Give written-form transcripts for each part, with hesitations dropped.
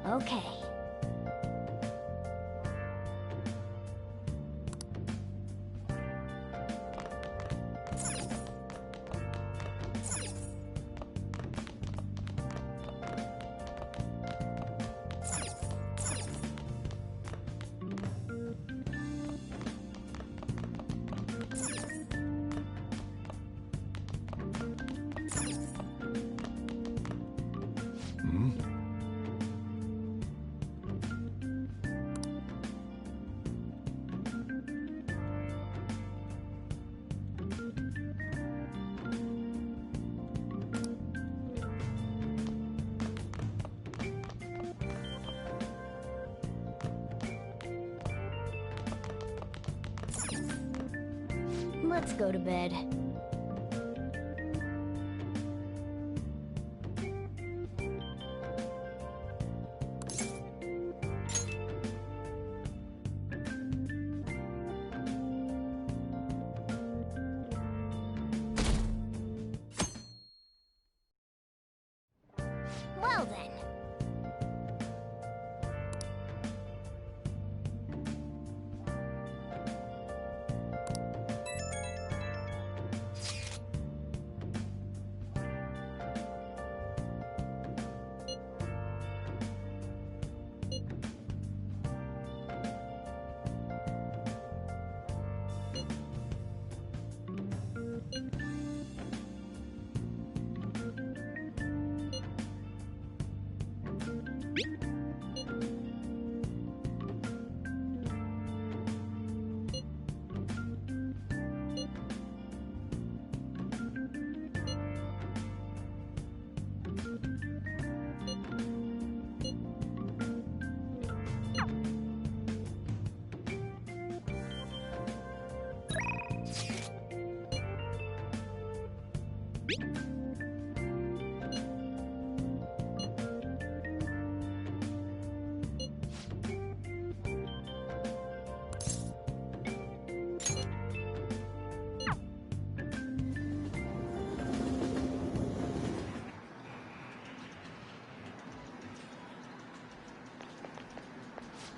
Okay. Let's go to bed. Well then.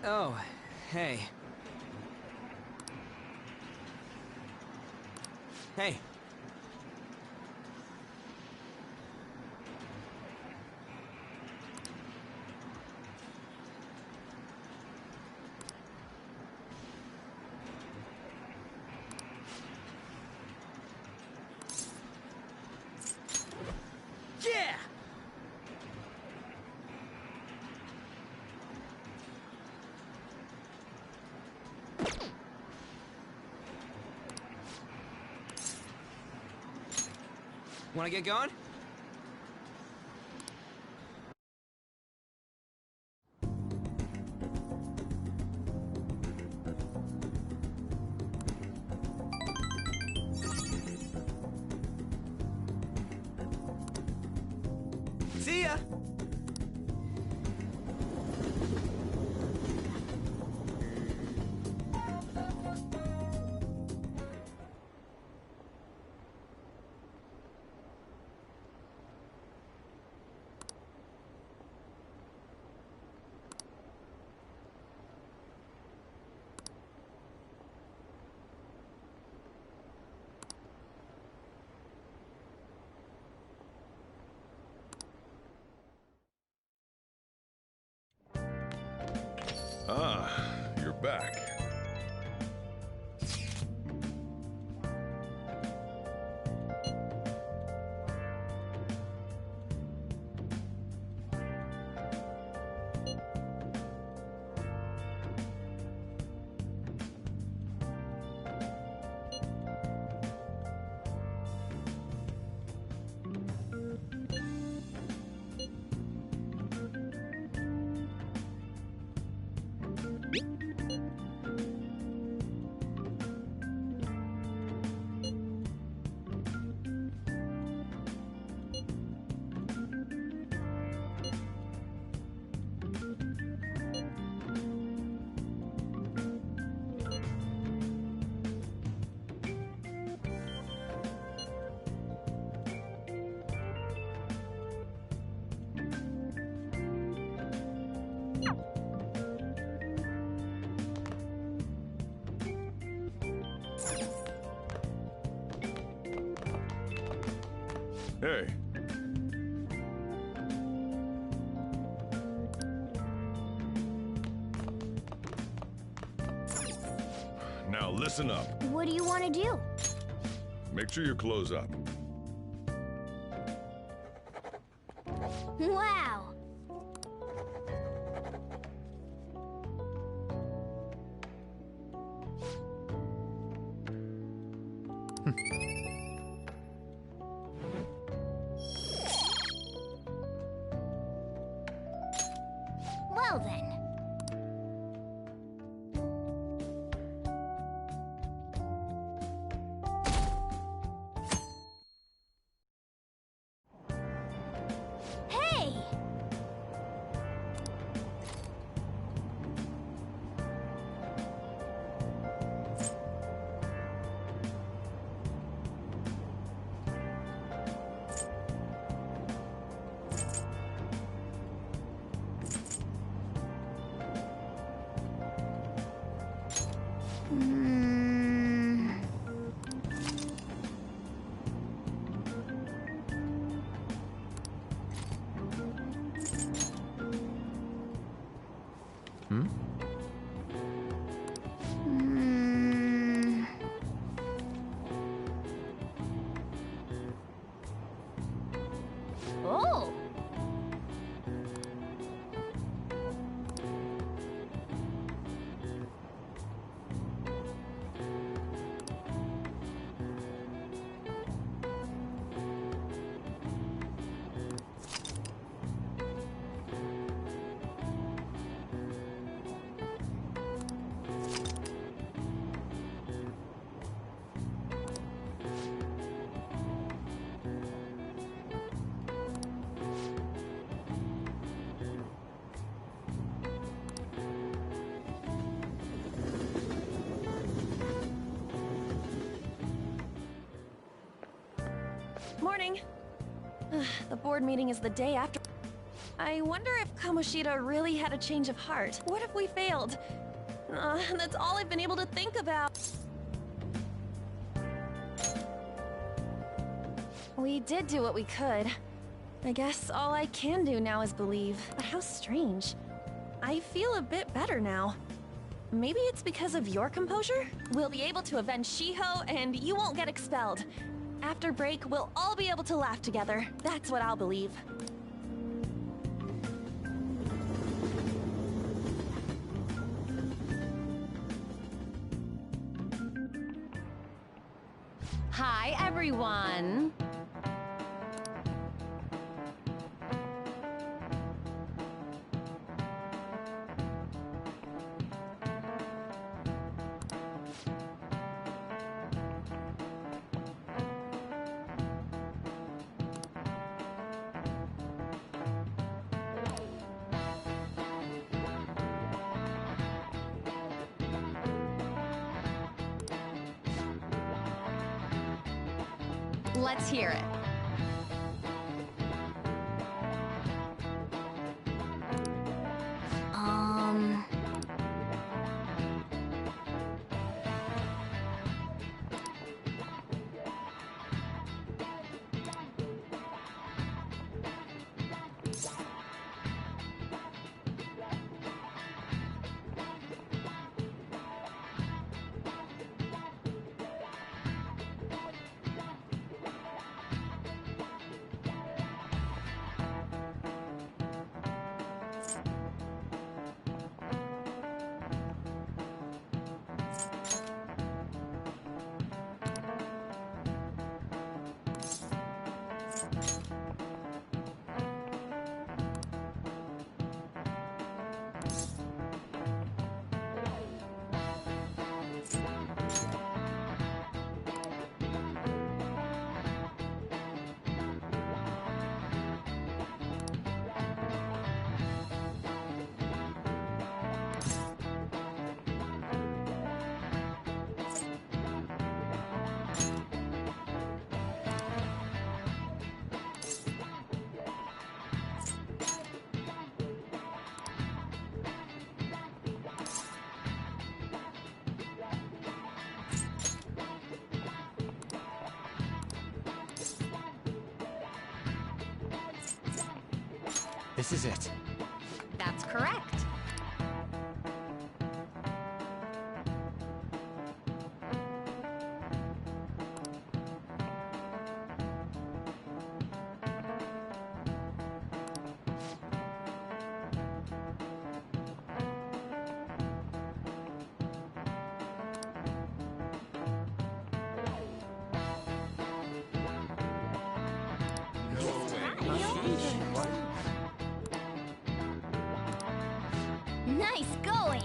Oh, hey. Hey. Yeah! Wanna get going? See ya! Ah, you're back. Hey. Now listen up. What do you want to do? Make sure you close up. Wow! Well then. Hey! Hmm. Hmm. Oh! Morning. The board meeting is the day after. I wonder if Kamoshida really had a change of heart. What if we failed? That's all I've been able to think about. We did do what we could. I guess all I can do now is believe. But how strange. I feel a bit better now. Maybe it's because of your composure? We'll be able to avenge Shiho, and you won't get expelled. After break, we'll all be able to laugh together. That's what I'll believe. Hi, everyone. Let's hear it. This is it. That's correct. Nice going!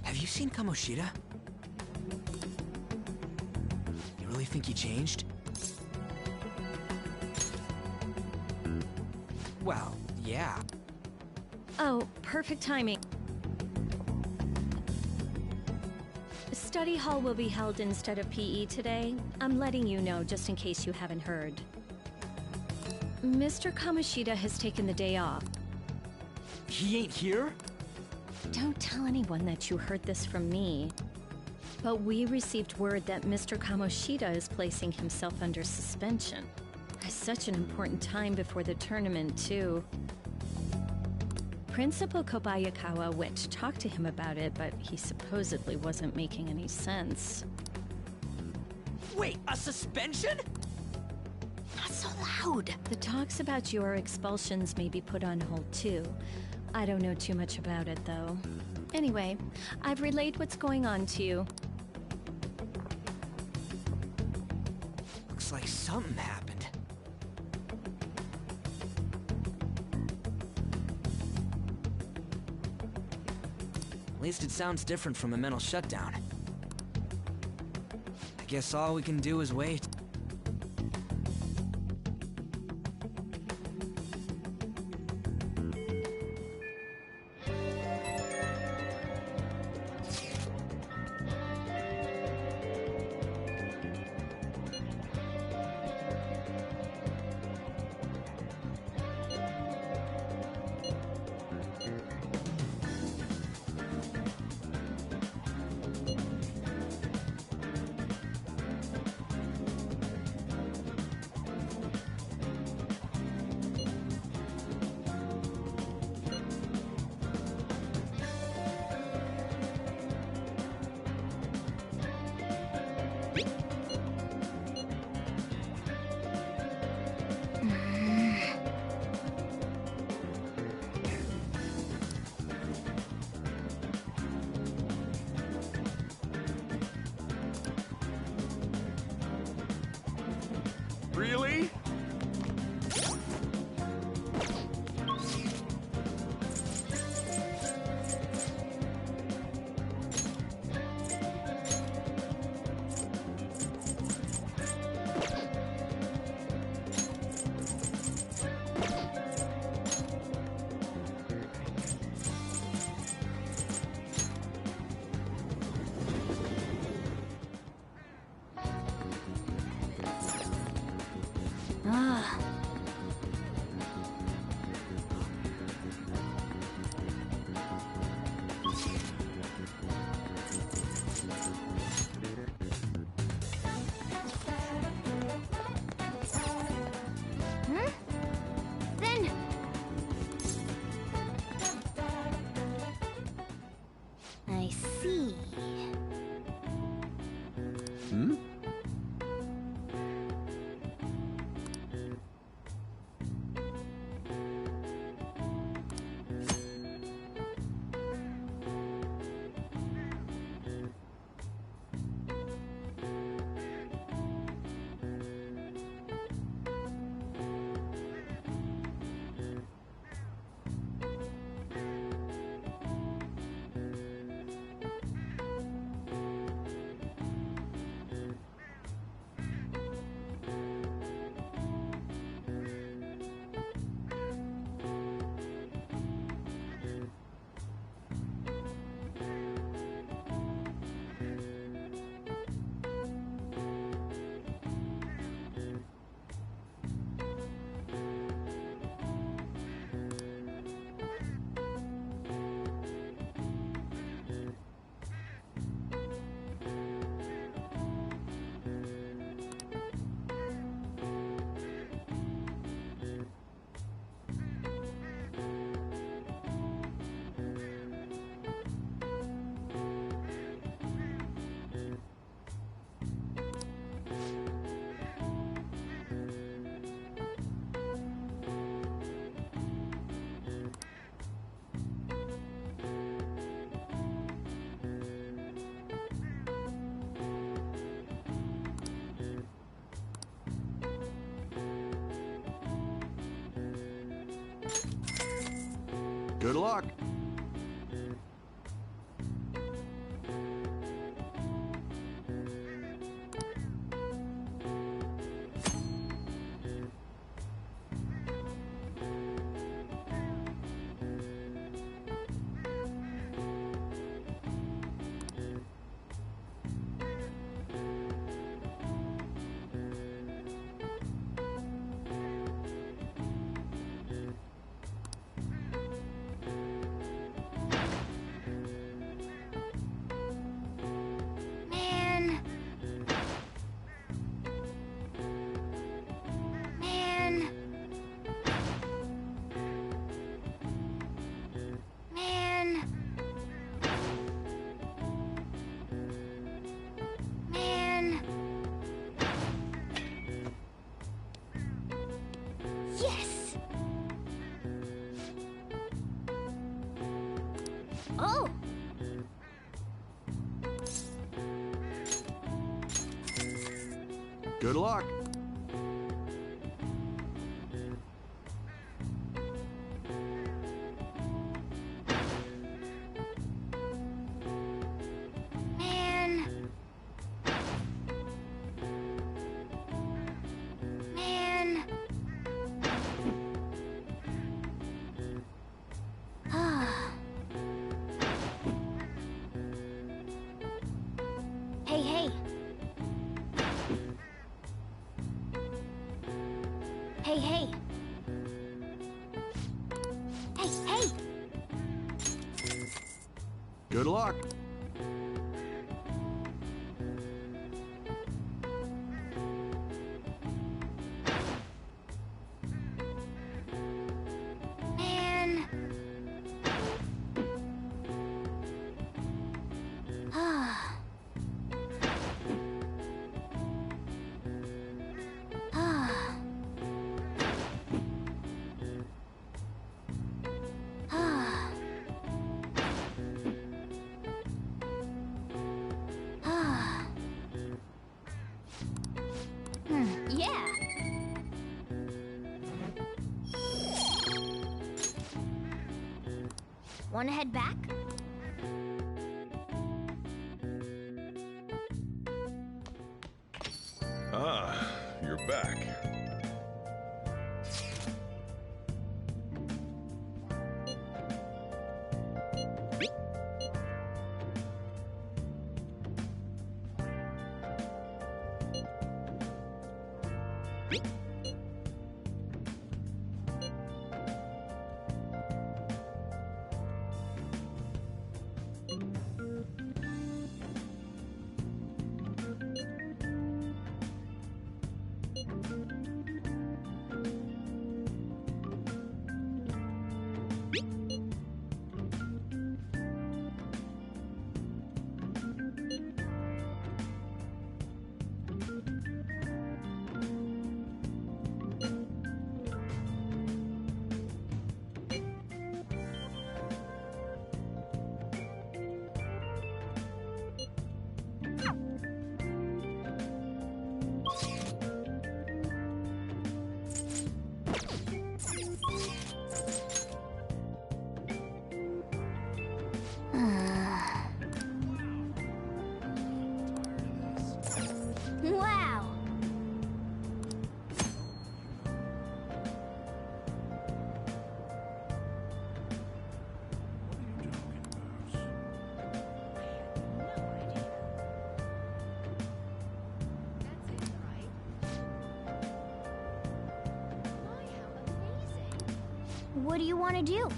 Have you seen Kamoshida? You really think he changed? Well, yeah. Oh, perfect timing. Study hall will be held instead of PE today. I'm letting you know just in case you haven't heard. Mr. Kamoshida has taken the day off. He ain't here? Don't tell anyone that you heard this from me. But we received word that Mr. Kamoshida is placing himself under suspension. It's such an important time before the tournament, too. Principal Kobayakawa went to talk to him about it, but he supposedly wasn't making any sense. Wait, a suspension? Not so loud! The talks about your expulsions may be put on hold, too. I don't know too much about it, though. Anyway, I've relayed what's going on to you. Looks like something happened. At least it sounds different from a mental shutdown. I guess all we can do is wait. Really? Ah. Then... I see. Hmm? Good luck. Man. Man. Man. Man. Yes. Oh. Good luck. Man. Man. Ah. Hey, hey. Hey, hey. Hey, hey. Good luck. Man. Ah. Ah. Ah. Ah. Yeah. Wanna head back? Ah, you're back. Wow. What do you want to do?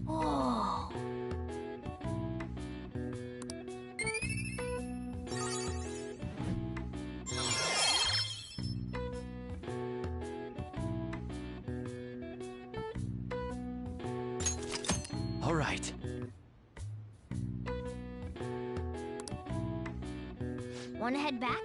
Oh. All right. Want to head back?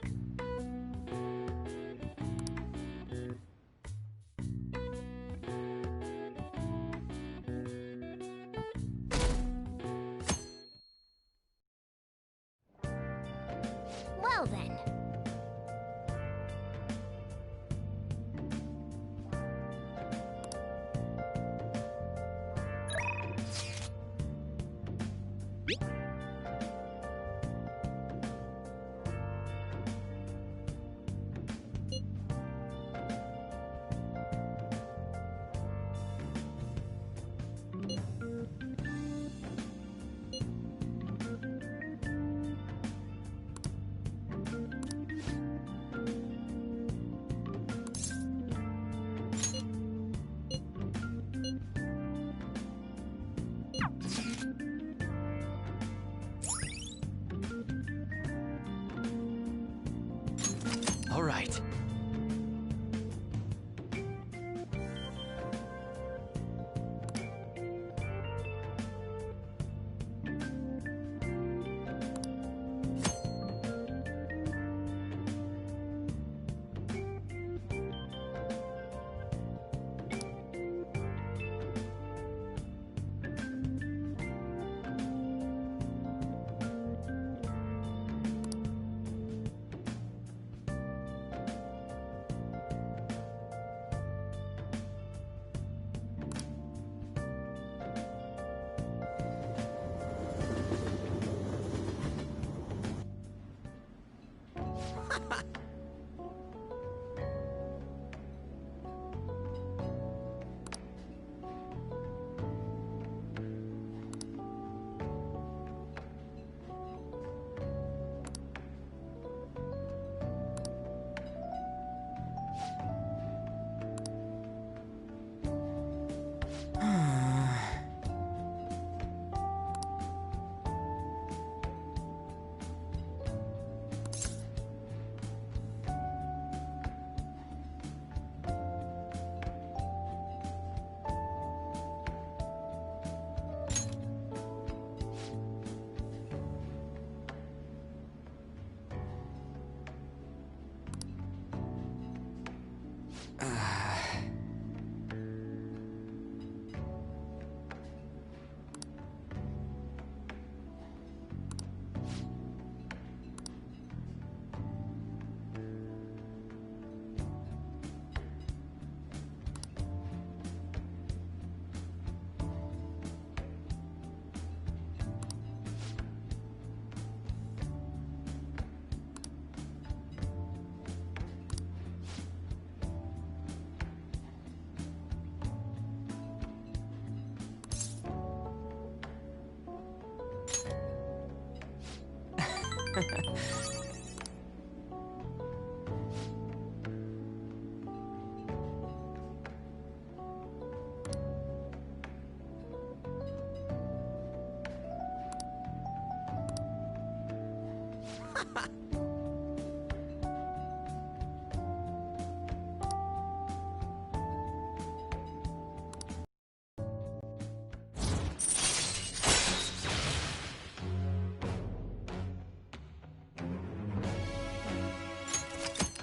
All right.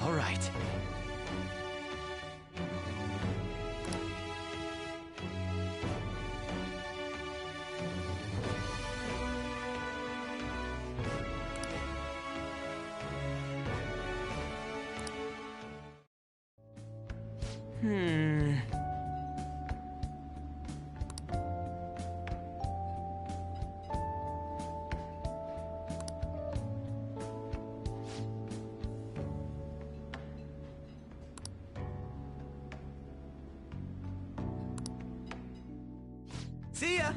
All right. See ya!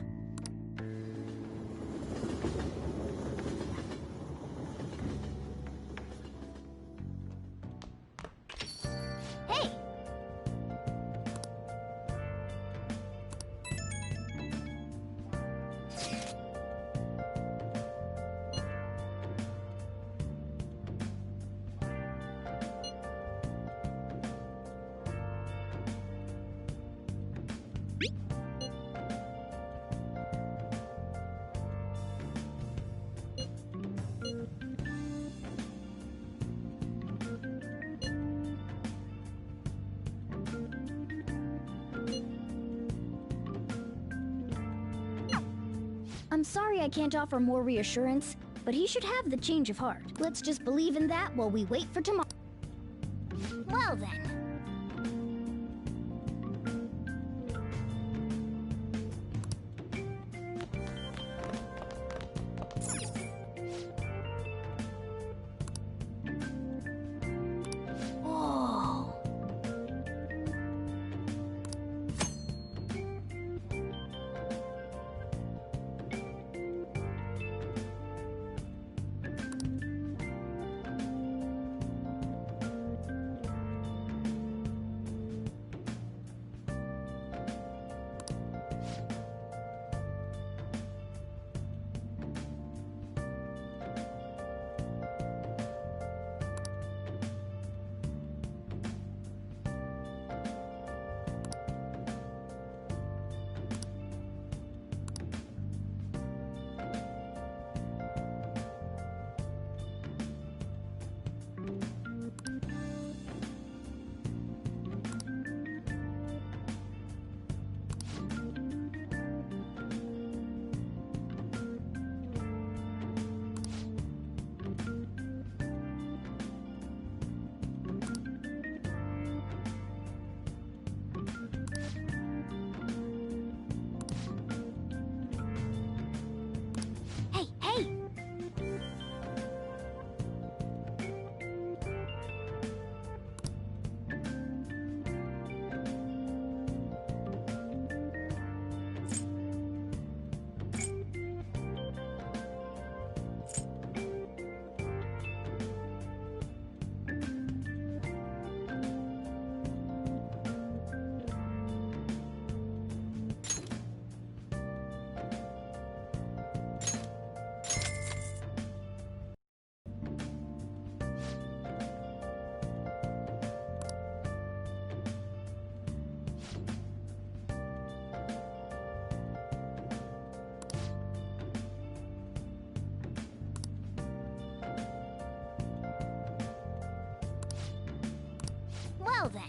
Hey! I'm sorry I can't offer more reassurance, but he should have the change of heart. Let's just believe in that while we wait for tomorrow. Well then. Well then.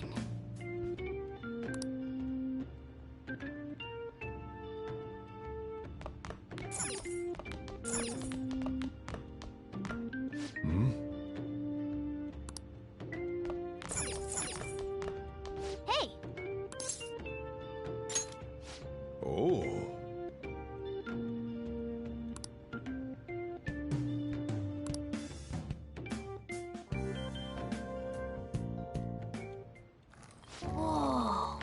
Hey! Oh. Whoa.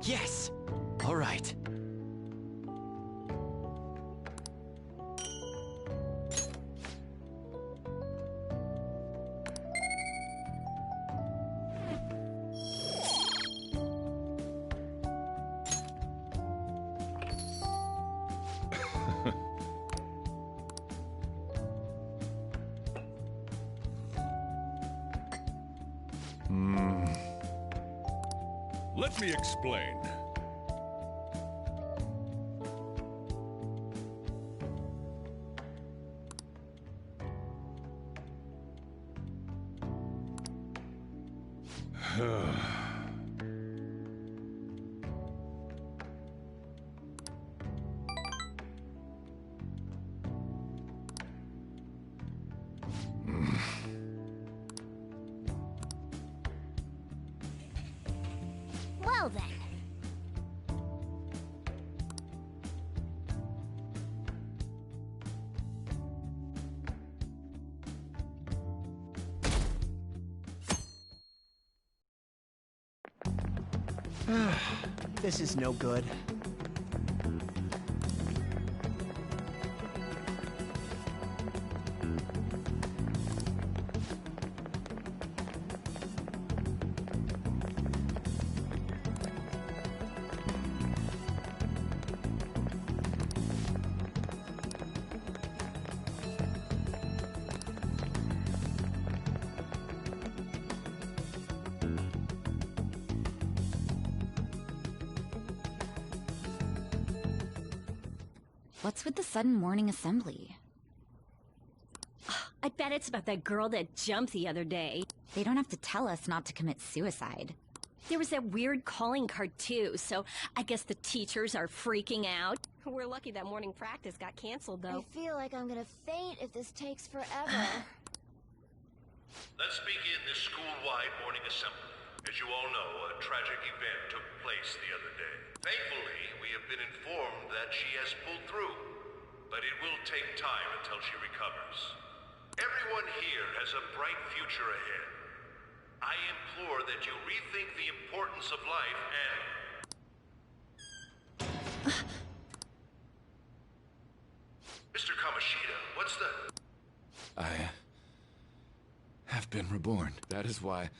Yes! All right. Let me explain. Well then. This is no good. What's with the sudden morning assembly? I bet it's about that girl that jumped the other day. They don't have to tell us not to commit suicide. There was that weird calling card too, so I guess the teachers are freaking out. We're lucky that morning practice got canceled though. I feel like I'm gonna faint if this takes forever. Let's begin this school-wide morning assembly. As you all know, a tragic event took place the other day. Thankfully, we have been informed that she has pulled through, but it will take time until she recovers. Everyone here has a bright future ahead. I implore that you rethink the importance of life and... Mr. Kamoshida, what's the... I have been reborn. That is why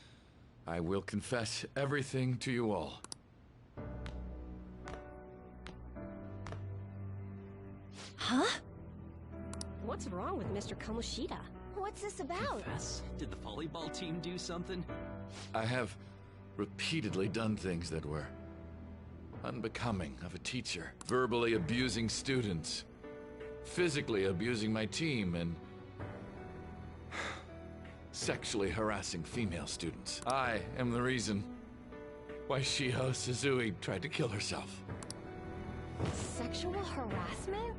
I will confess everything to you all. Huh? What's wrong with Mr. Kamoshida? What's this about? Confess? Did the volleyball team do something? I have repeatedly done things that were unbecoming of a teacher. Verbally abusing students, physically abusing my team, and sexually harassing female students. I am the reason why Shiho Suzui tried to kill herself. Sexual harassment?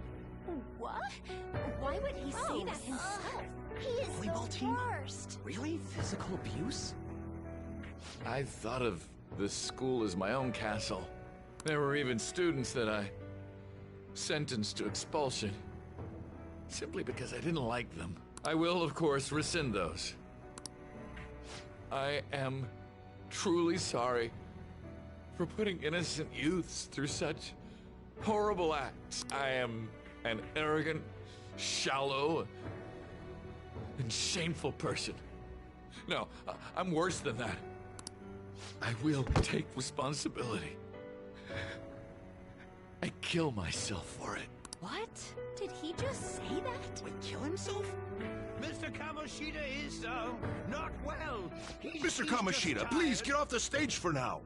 What? Why would he say that himself? He is Volleyball the team? worst. Really? Physical abuse? I thought of this school as my own castle. There were even students that I sentenced to expulsion, simply because I didn't like them. I will, of course, rescind those. I am truly sorry for putting innocent youths through such horrible acts. I am an arrogant, shallow, and shameful person. No, I'm worse than that. I will take responsibility. I kill myself for it. What? Did he just say that? Wait, kill himself? Mr. Kamoshida is, not well. Mr. Kamoshida, please get off the stage for now.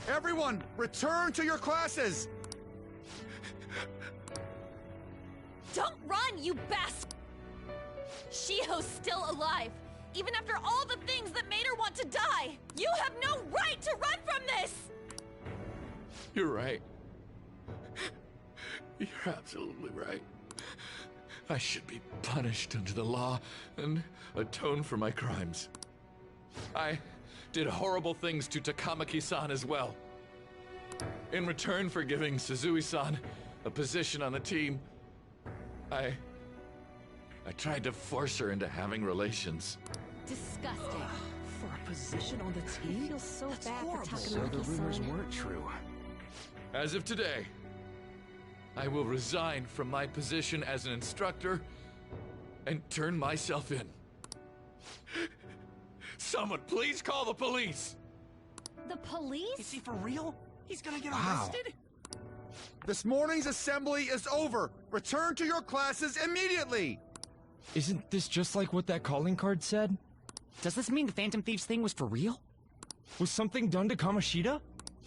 Everyone, return to your classes! Don't run, you bastard! Shiho's still alive, even after all the things that made her want to die! You have no right to run from this! You're right. You're absolutely right. I should be punished under the law and atone for my crimes. I did horrible things to Takamaki-san as well. In return for giving Suzui-san a position on the team, I tried to force her into having relations. Disgusting. For a position on the team? I feel so That's bad horrible. for So the rumors Takamaki-san. weren't true. As of today, I will resign from my position as an instructor and turn myself in. Someone please call the police! The police? Is he for real? He's gonna get Wow. arrested? This morning's assembly is over. Return to your classes immediately. Isn't this just like what that calling card said? Does this mean the Phantom Thieves thing was for real? Was something done to Kamoshida?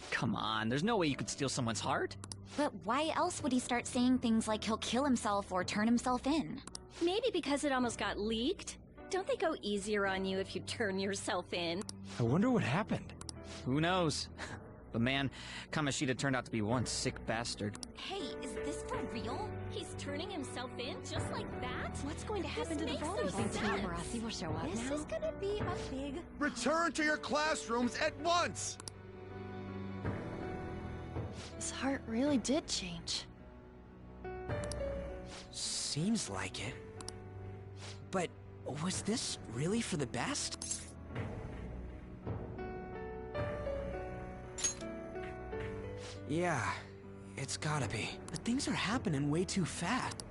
Come on, there's no way you could steal someone's heart. But why else would he start saying things like he'll kill himself or turn himself in? Maybe because it almost got leaked? Don't they go easier on you if you turn yourself in? I wonder what happened. Who knows? But man, Kamoshida turned out to be one sick bastard. Hey, is this for real? He's turning himself in just like that? What's going to happen to the makes no volleyball sense. team? Tamarasi will show up This now? is gonna be a big... Return to your classrooms at once. His heart really did change. Seems like it. But was this really for the best? Yeah, it's gotta be. But things are happening way too fast.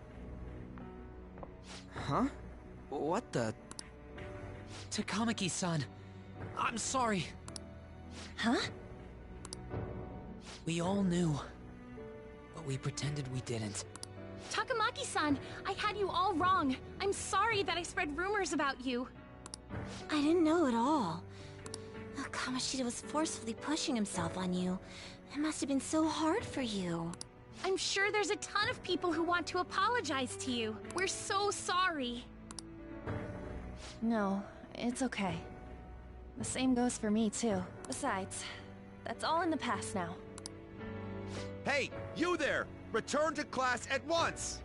Huh? What the? Takamaki-san, I'm sorry. Huh? We all knew, but we pretended we didn't. Takamaki-san, I had you all wrong. I'm sorry that I spread rumors about you. I didn't know at all. Kamoshida was forcefully pushing himself on you. It must have been so hard for you. I'm sure there's a ton of people who want to apologize to you. We're so sorry. No, it's okay. The same goes for me, too. Besides, that's all in the past now. Hey, you there! Return to class at once!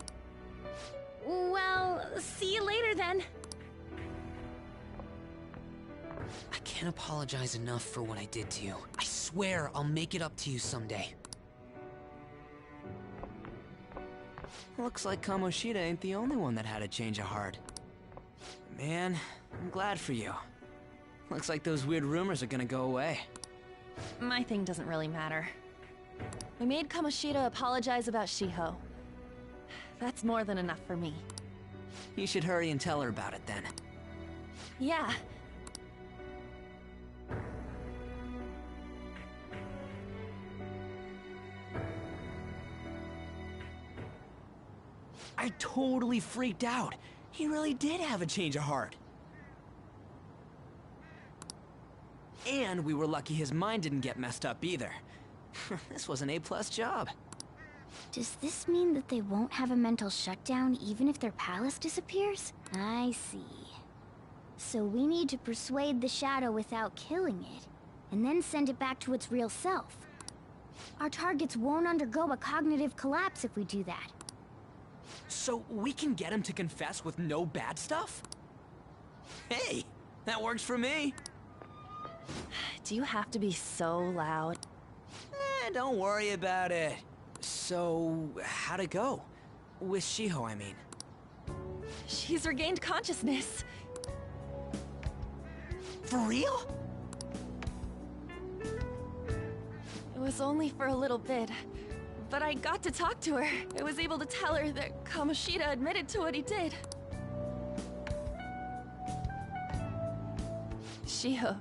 Well, see you later then. I can't apologize enough for what I did to you. I swear I'll make it up to you someday. Looks like Kamoshida ain't the only one that had a change of heart. Man, I'm glad for you. Looks like those weird rumors are gonna go away. My thing doesn't really matter. We made Kamoshida apologize about Shiho. That's more than enough for me. You should hurry and tell her about it then. Yeah. I totally freaked out. He really did have a change of heart. And we were lucky his mind didn't get messed up either. This was an A+ job. Does this mean that they won't have a mental shutdown even if their palace disappears? I see. So we need to persuade the shadow without killing it, and then send it back to its real self. Our targets won't undergo a cognitive collapse if we do that. So we can get him to confess with no bad stuff? Hey, that works for me. Do you have to be so loud? Don't worry about it. So, how'd it go? With Shiho, I mean. She's regained consciousness. For real? It was only for a little bit, but I got to talk to her. I was able to tell her that Kamoshida admitted to what he did. Shiho,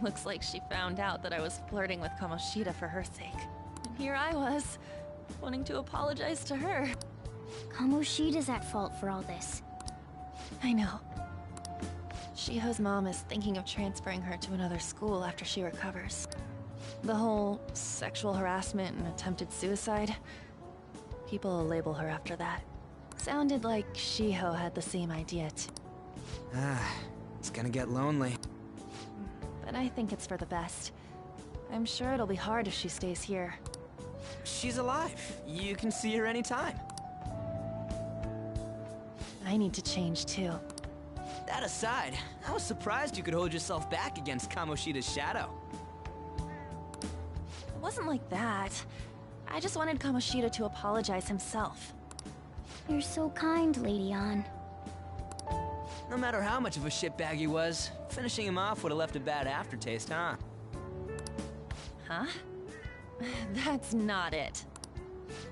looks like she found out that I was flirting with Kamoshida for her sake. And here I was, wanting to apologize to her. Kamoshida's at fault for all this. I know. Shiho's mom is thinking of transferring her to another school after she recovers. The whole sexual harassment and attempted suicide, people will label her after that. Sounded like Shiho had the same idea too. It's gonna get lonely. But I think it's for the best. I'm sure it'll be hard if she stays here. She's alive. You can see her anytime. I need to change too. That aside, I was surprised you could hold yourself back against Kamoshida's shadow. It wasn't like that. I just wanted Kamoshida to apologize himself. You're so kind, Lady Ann. No matter how much of a shitbag he was, finishing him off would have left a bad aftertaste, huh? Huh? That's not it.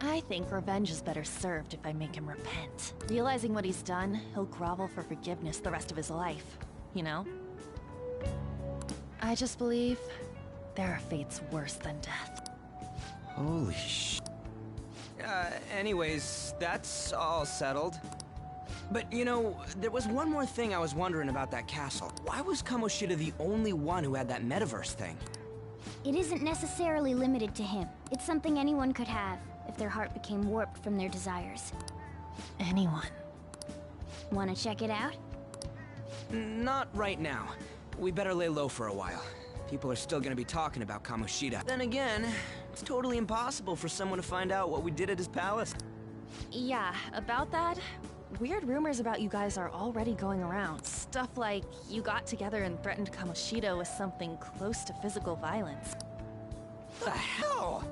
I think revenge is better served if I make him repent. Realizing what he's done, he'll grovel for forgiveness the rest of his life, you know? I just believe there are fates worse than death. Holy sh... anyways, that's all settled. But, you know, there was one more thing I was wondering about that castle. Why was Kamoshida the only one who had that metaverse thing? It isn't necessarily limited to him. It's something anyone could have, if their heart became warped from their desires. Anyone. Wanna check it out? Not right now. We better lay low for a while. People are still gonna be talking about Kamoshida. Then again, it's totally impossible for someone to find out what we did at his palace. Yeah, about that, weird rumors about you guys are already going around. Stuff like you got together and threatened Kamoshida with something close to physical violence. The hell?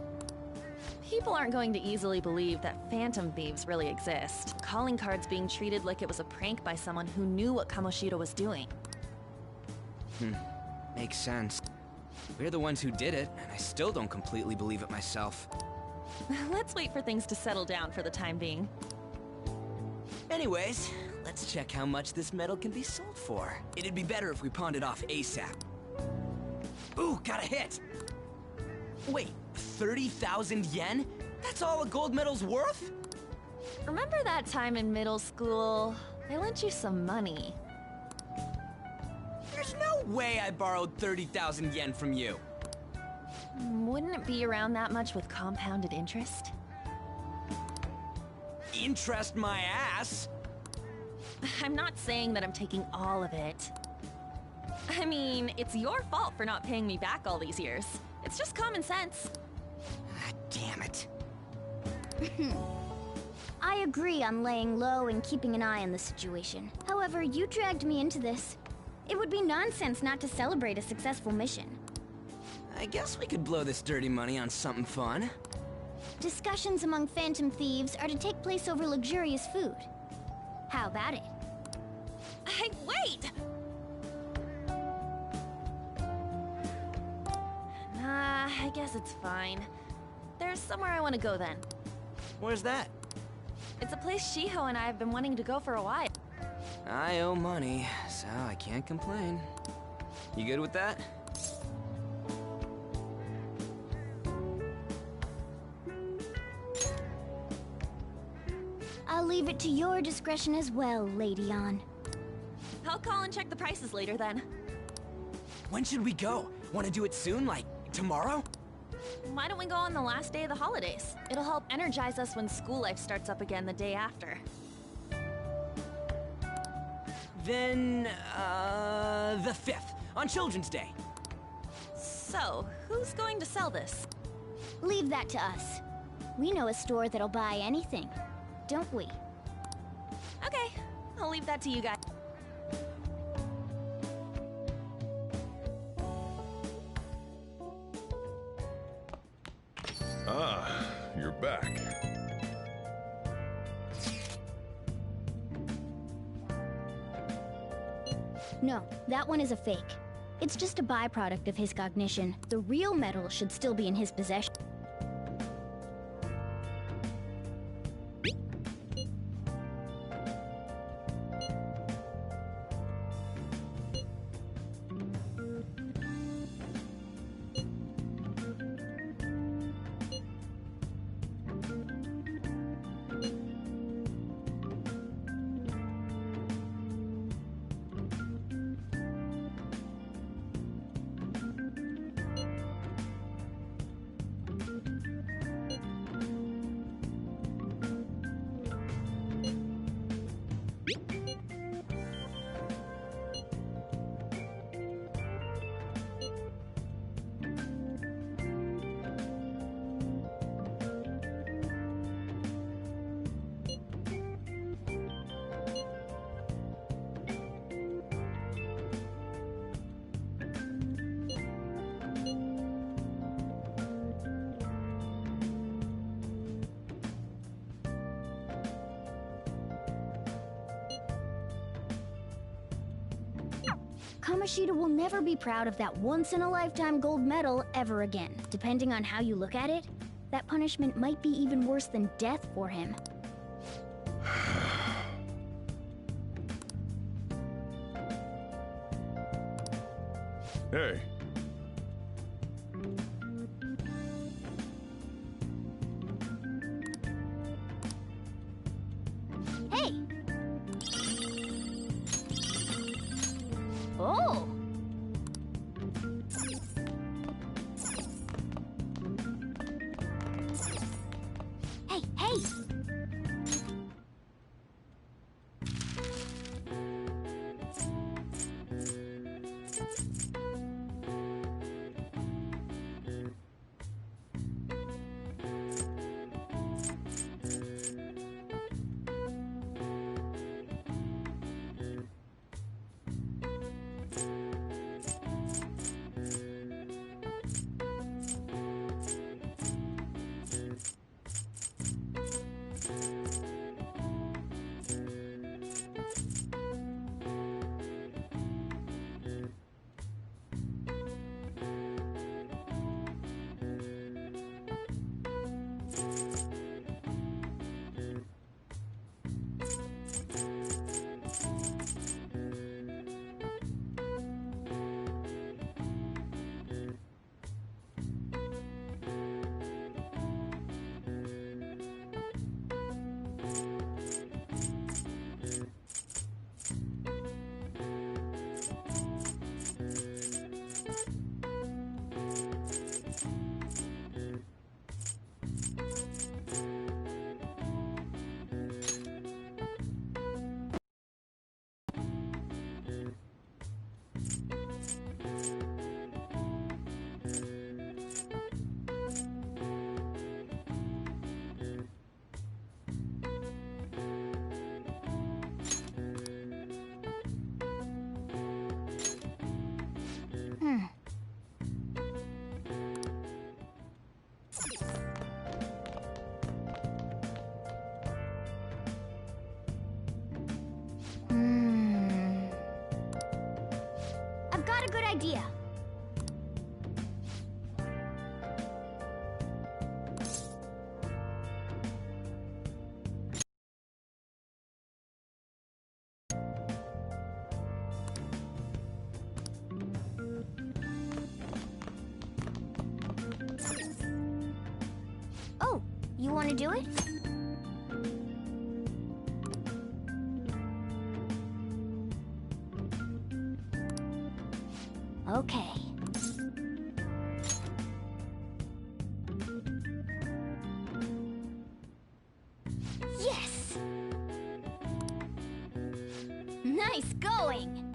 People aren't going to easily believe that phantom thieves really exist. Calling cards being treated like it was a prank by someone who knew what Kamoshida was doing. Makes sense. We're the ones who did it, and I still don't completely believe it myself. Let's wait for things to settle down for the time being. Anyways, let's check how much this metal can be sold for. It'd be better if we pawned it off ASAP. Ooh, got a hit! Wait, 30,000 yen? That's all a gold medal's worth? Remember that time in middle school? I lent you some money. There's no way I borrowed 30,000 yen from you. Wouldn't it be around that much with compounded interest? Interest my ass? I'm not saying that I'm taking all of it. I mean, it's your fault for not paying me back all these years. It's just common sense. Ah, damn it. I agree on laying low and keeping an eye on the situation. However, you dragged me into this. It would be nonsense not to celebrate a successful mission. I guess we could blow this dirty money on something fun. Discussions among phantom thieves are to take place over luxurious food. How about it? Hey, wait! Nah, I guess it's fine. There's somewhere I want to go then. Where's that? It's a place Shiho and I have been wanting to go for a while. I owe money, so I can't complain. You good with that? I'll leave it to your discretion as well, Lady Ann. I'll call and check the prices later then. When should we go? Want to do it soon, like tomorrow? Why don't we go on the last day of the holidays? It'll help energize us when school life starts up again the day after. Then, the 5th, on Children's Day. So, who's going to sell this? Leave that to us. We know a store that'll buy anything, don't we? Okay, I'll leave that to you guys. Ah, you're back. No, that one is a fake. It's just a byproduct of his cognition. The real metal should still be in his possession. Kamoshida will never be proud of that once-in-a-lifetime gold medal ever again. Depending on how you look at it, that punishment might be even worse than death for him. Hey. Hey! Oh! Hey, hey! I've got a good idea. Oh, you want to do it? Okay. Yes! Nice going!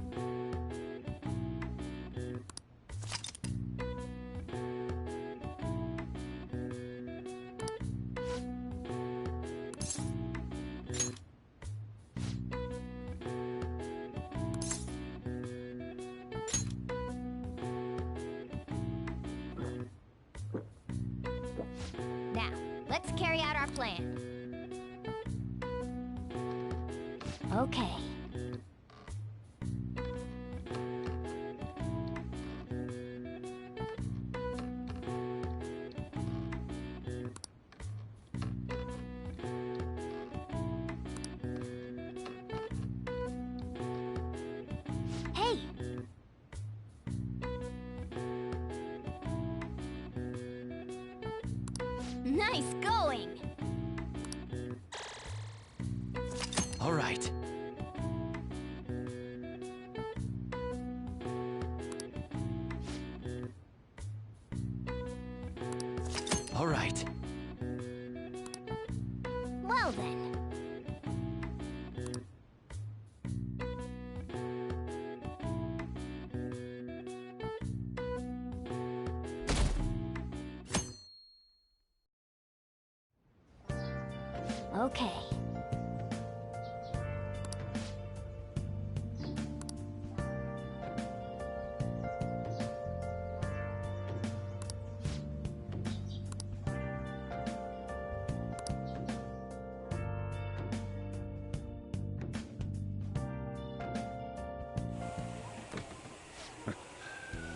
Now, let's carry out our plan. Okay. Hey! Nice going! All right. All right. Well then. Okay.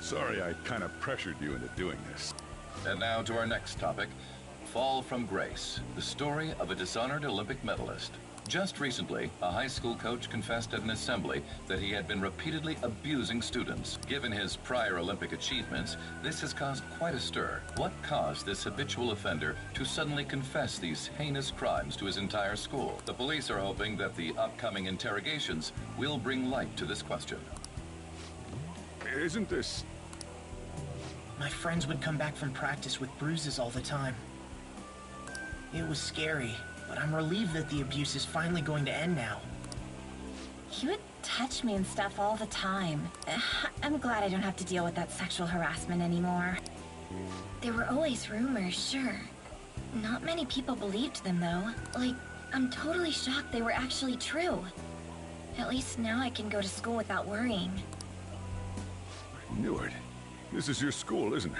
Sorry I kind of pressured you into doing this. And now to our next topic, Fall from Grace, the story of a dishonored Olympic medalist. Just recently, a high school coach confessed at an assembly that he had been repeatedly abusing students. Given his prior Olympic achievements, this has caused quite a stir. What caused this habitual offender to suddenly confess these heinous crimes to his entire school? The police are hoping that the upcoming interrogations will bring light to this question. Isn't this... My friends would come back from practice with bruises all the time. It was scary, but I'm relieved that the abuse is finally going to end now. He would touch me and stuff all the time. I'm glad I don't have to deal with that sexual harassment anymore. There were always rumors, sure. Not many people believed them, though. Like, I'm totally shocked they were actually true. At least now I can go to school without worrying. I knew it. This is your school, isn't it?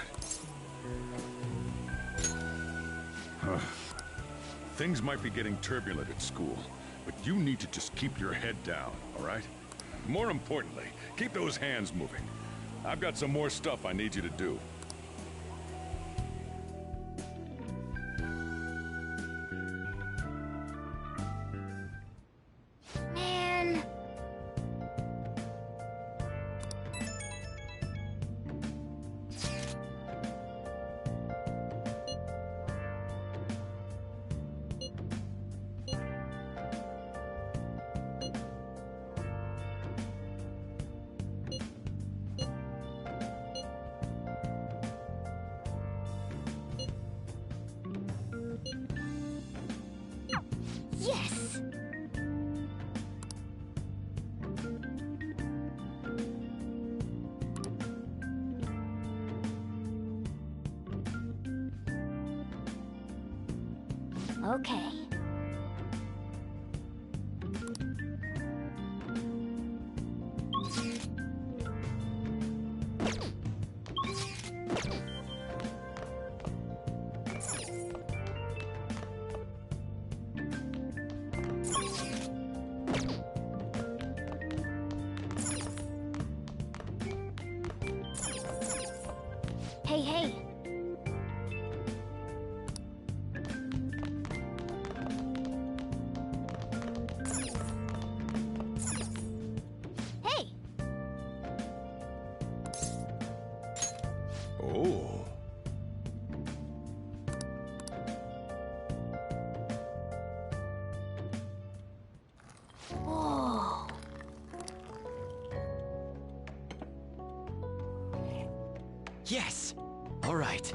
Things might be getting turbulent at school, but you need to just keep your head down, all right? More importantly, keep those hands moving. I've got some more stuff I need you to do. Man. Yes! Okay. Hey, hey! Hey! Oh. Whoa! Yes! All right.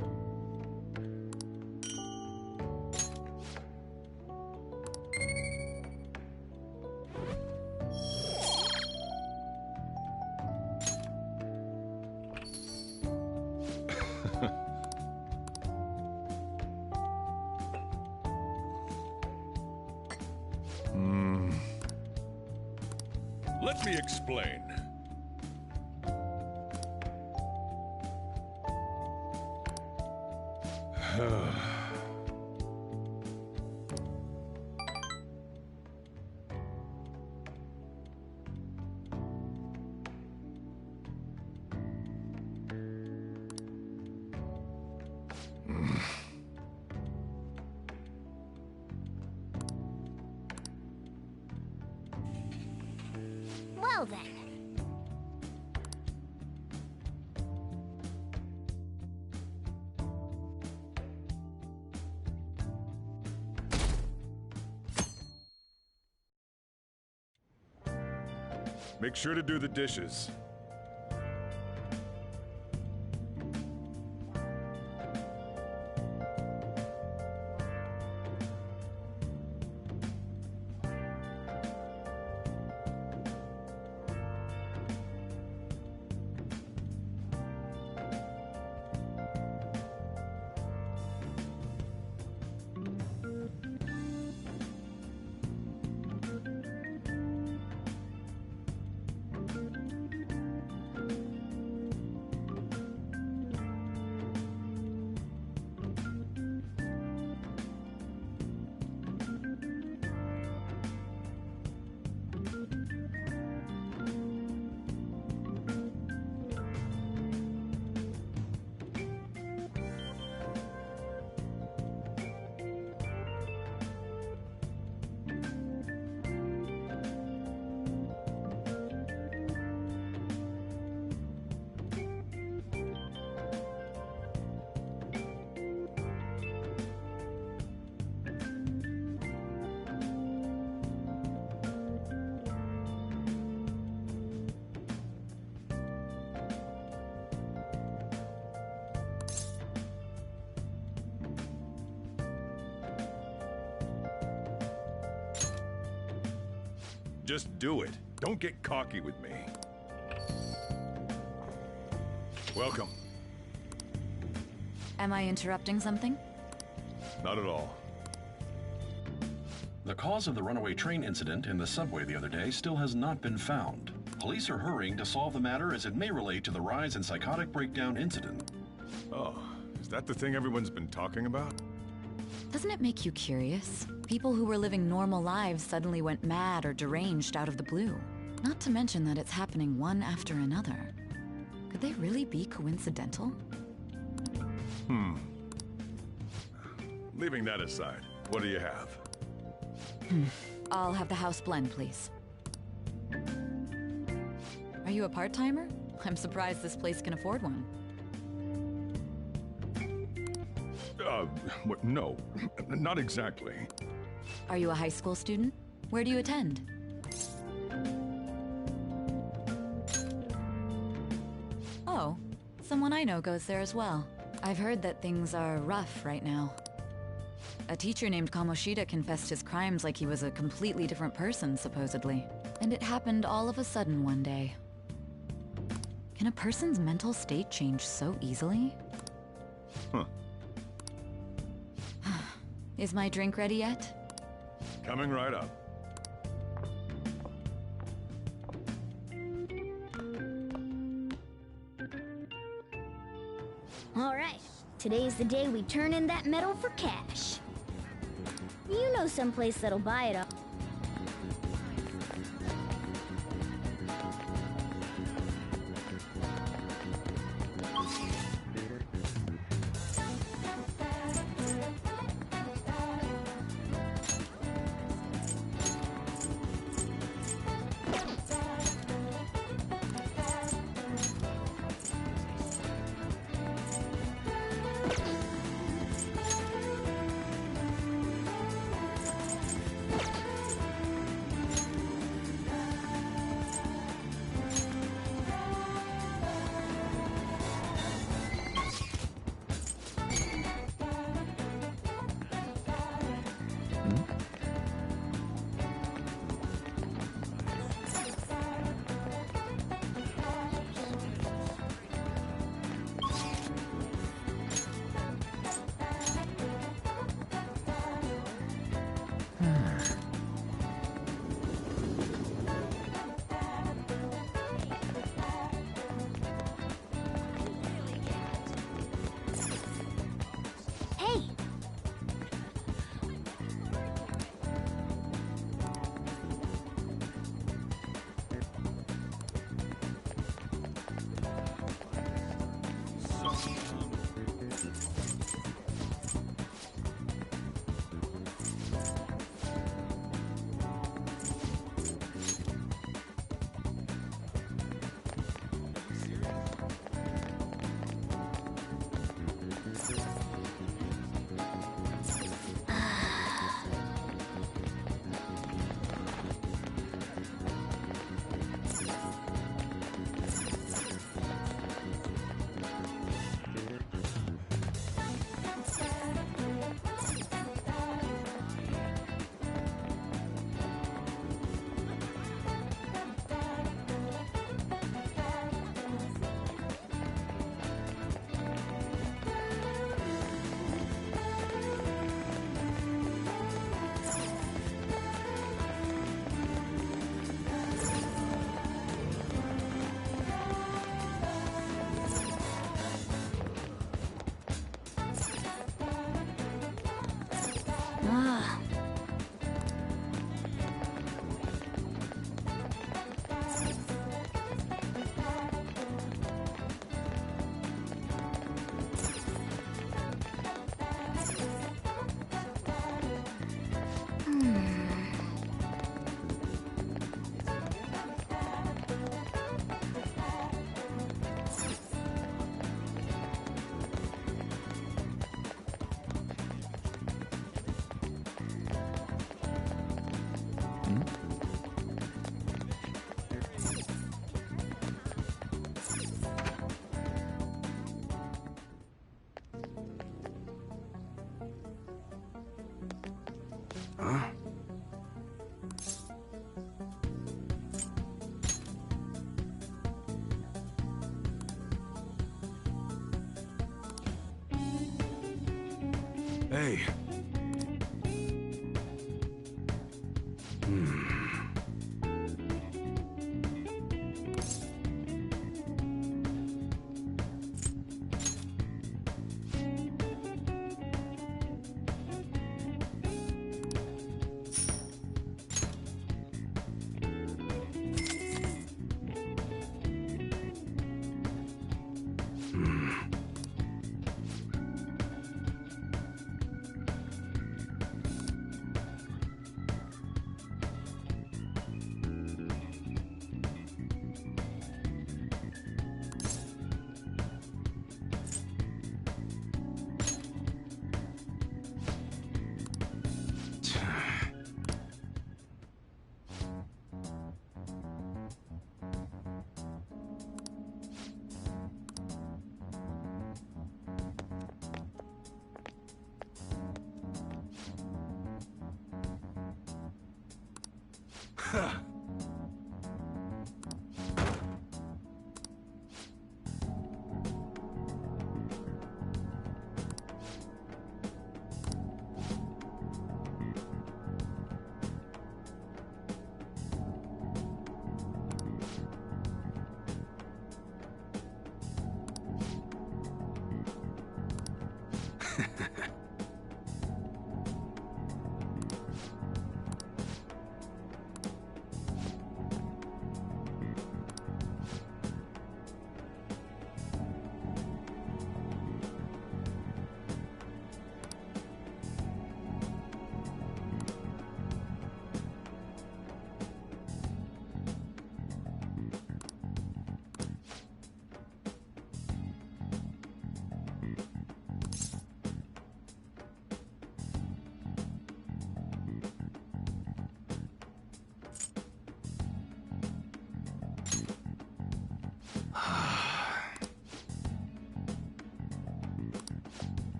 Let me explain. Well then. Make sure to do the dishes. Just do it. Don't get cocky with me. Welcome. Am I interrupting something? Not at all. The cause of the runaway train incident in the subway the other day still has not been found. Police are hurrying to solve the matter as it may relate to the rise in psychotic breakdown incident. Oh, is that the thing everyone's been talking about? Doesn't it make you curious? People who were living normal lives suddenly went mad or deranged out of the blue. Not to mention that it's happening one after another. Could they really be coincidental? Leaving that aside, what do you have? I'll have the house blend, please. Are you a part-timer? I'm surprised this place can afford one. No, not exactly. Are you a high school student? Where do you attend? Oh, someone I know goes there as well. I've heard that things are rough right now. A teacher named Kamoshida confessed his crimes like he was a completely different person, supposedly. And it happened all of a sudden one day. Can a person's mental state change so easily? Huh. Is my drink ready yet? Coming right up. All right, today's the day we turn in that metal for cash. You know someplace that'll buy it all. Hey.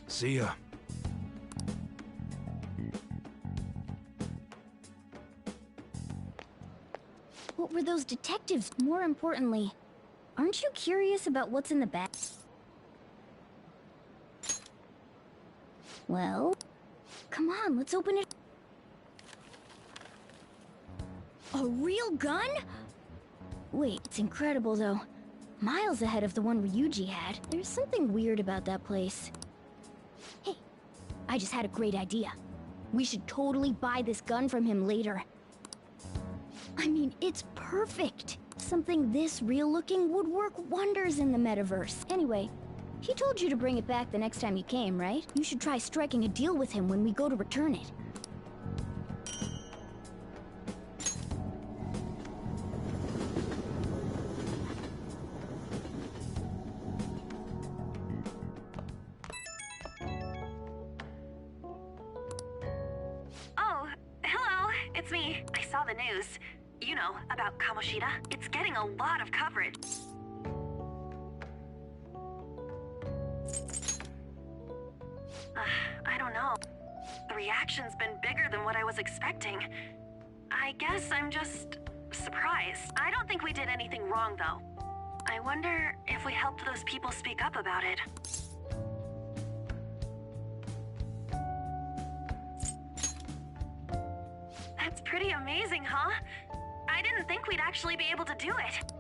See ya. What were those detectives? More importantly, aren't you curious about what's in the bag? Well, come on, let's open it. A real gun? Wait, it's incredible though. Miles ahead of the one Ryuji had. There's something weird about that place. Hey, I just had a great idea. We should totally buy this gun from him later. I mean, it's perfect. Something this real-looking would work wonders in the metaverse. Anyway, he told you to bring it back the next time you came, right? You should try striking a deal with him when we go to return it. Oh, hello, it's me. I saw the news. You know, about Kamoshida. It's getting a lot of coverage. I don't know. The reaction's been bigger than what I was expecting. I guess I'm just surprised. I don't think we did anything wrong, though. I wonder if we helped those people speak up about it. That's pretty amazing, huh? I didn't think we'd actually be able to do it.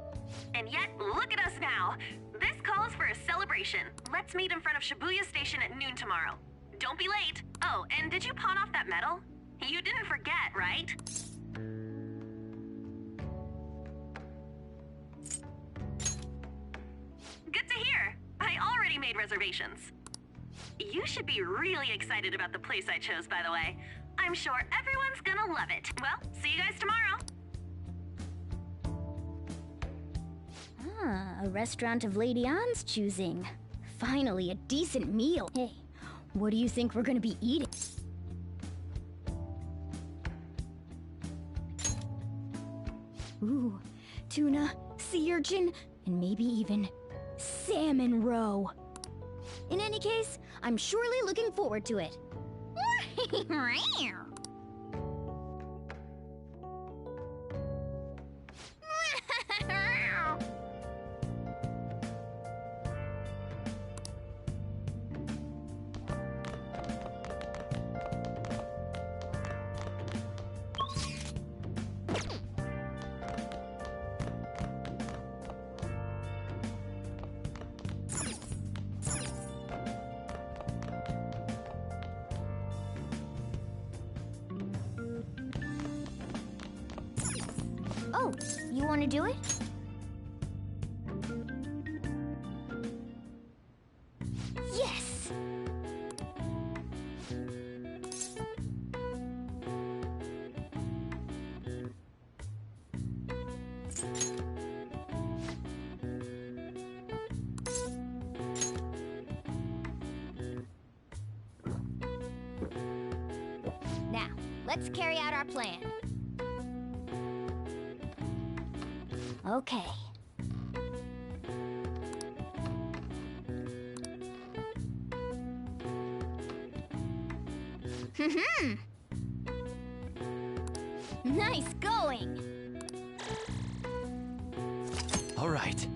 And yet, look at us now. This calls for a celebration. Let's meet in front of Shibuya Station at noon tomorrow. Don't be late. Oh, and did you pawn off that medal? You didn't forget, right? Good to hear. I already made reservations. You should be really excited about the place I chose, by the way. I'm sure everyone's gonna love it. Well, see you guys tomorrow. Ah, a restaurant of Lady Ann's choosing. Finally, a decent meal. Hey, what do you think we're gonna be eating? Ooh, tuna, sea urchin, and maybe even salmon roe. In any case, I'm surely looking forward to it. So, you want to do it? Yes! Now, let's carry out our plan. Okay. Nice going! All right.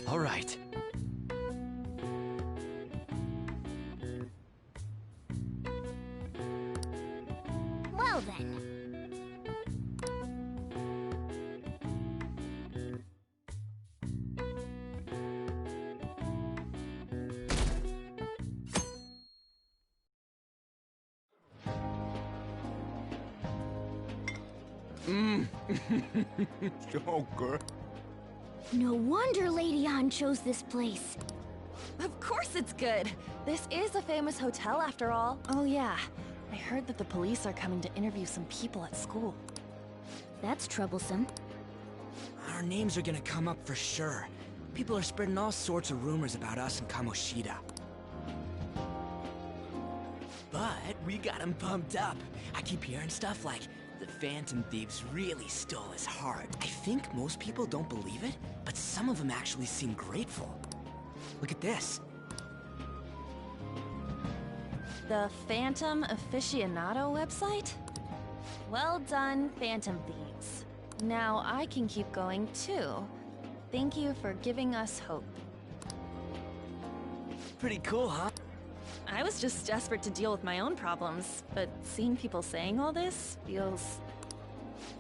All right. Well then. Joker. No wonder Lady An chose this place. Of course it's good. This is a famous hotel after all. Oh yeah, I heard that the police are coming to interview some people at school. That's troublesome. Our names are gonna come up for sure. People are spreading all sorts of rumors about us and Kamoshida. But we got him pumped up. I keep hearing stuff like, the Phantom Thieves really stole his heart. I think most people don't believe it, but some of them actually seem grateful. Look at this. The Phantom Aficionado website? Well done, Phantom Thieves. Now I can keep going too. Thank you for giving us hope. Pretty cool, huh? I was just desperate to deal with my own problems, but seeing people saying all this feels...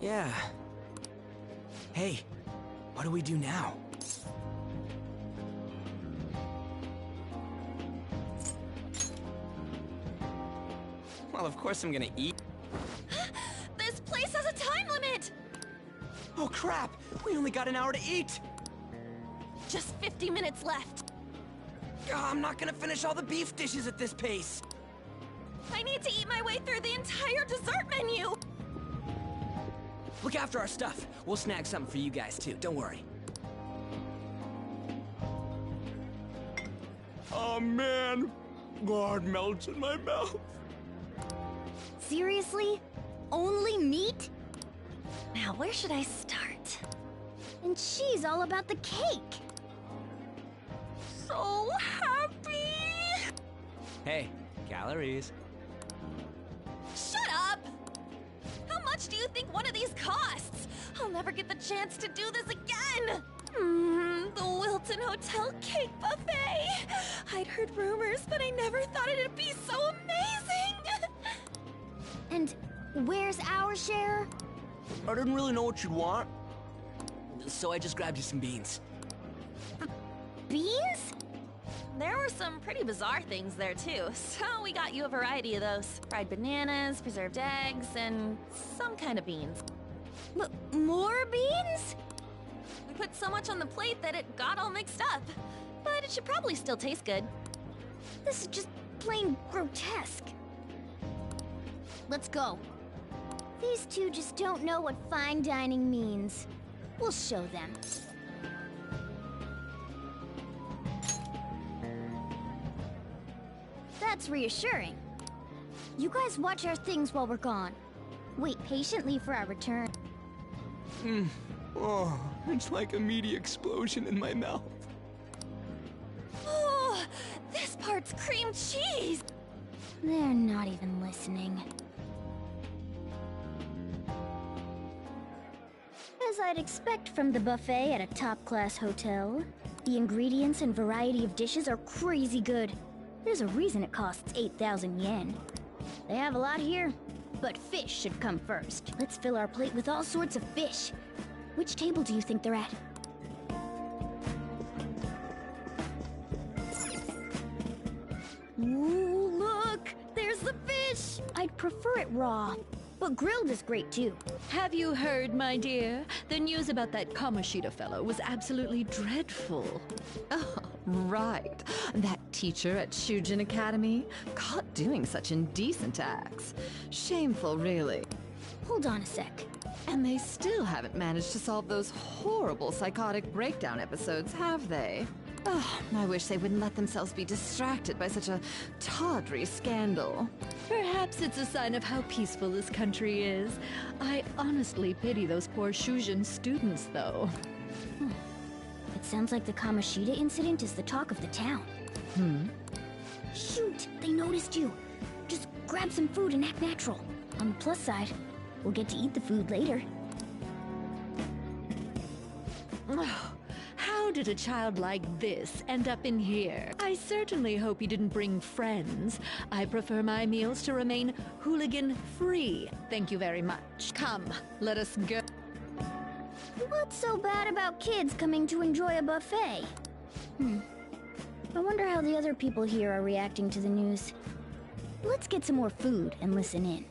Yeah. Hey, what do we do now? Well, of course I'm gonna eat. This place has a time limit! Oh crap! We only got an hour to eat! Just 50 minutes left. I'm not gonna finish all the beef dishes at this pace. I need to eat my way through the entire dessert menu! Look after our stuff. We'll snag something for you guys too, don't worry. Oh man, God melts in my mouth. Seriously? Only meat? Now, where should I start? And she's all about the cake. So happy! Hey, calories. Shut up! How much do you think one of these costs? I'll never get the chance to do this again! The Wilton Hotel Cake Buffet! I'd heard rumors, but I never thought it'd be so amazing! And where's our share? I didn't really know what you'd want, so I just grabbed you some beans. Beans? There were some pretty bizarre things there too, so we got you a variety of those. Fried bananas, preserved eggs, and some kind of beans. More beans? We put so much on the plate that it got all mixed up, but it should probably still taste good. This is just plain grotesque. Let's go. These two just don't know what fine dining means. We'll show them. That's reassuring. You guys watch our things while we're gone. Wait patiently for our return. Oh, it's like a meaty explosion in my mouth. Oh, this part's cream cheese! They're not even listening. As I'd expect from the buffet at a top-class hotel, the ingredients and variety of dishes are crazy good. There's a reason it costs 8,000 yen. They have a lot here, but fish should come first. Let's fill our plate with all sorts of fish. Which table do you think they're at? Ooh, look! There's the fish! I'd prefer it raw, but grilled is great too. Have you heard, my dear? The news about that Kamoshida fellow was absolutely dreadful. Oh, right. That teacher at Shujin Academy, caught doing such indecent acts. Shameful, really. Hold on a sec. And they still haven't managed to solve those horrible psychotic breakdown episodes, have they? Oh, I wish they wouldn't let themselves be distracted by such a tawdry scandal. Perhaps it's a sign of how peaceful this country is. I honestly pity those poor Shujin students, though. It sounds like the Kamoshida incident is the talk of the town. Shoot! They noticed you! Just grab some food and act natural. On the plus side, we'll get to eat the food later. How did a child like this end up in here? I certainly hope he didn't bring friends. I prefer my meals to remain hooligan-free. Thank you very much. Come, let us go. What's so bad about kids coming to enjoy a buffet? I wonder how the other people here are reacting to the news. Let's get some more food and listen in.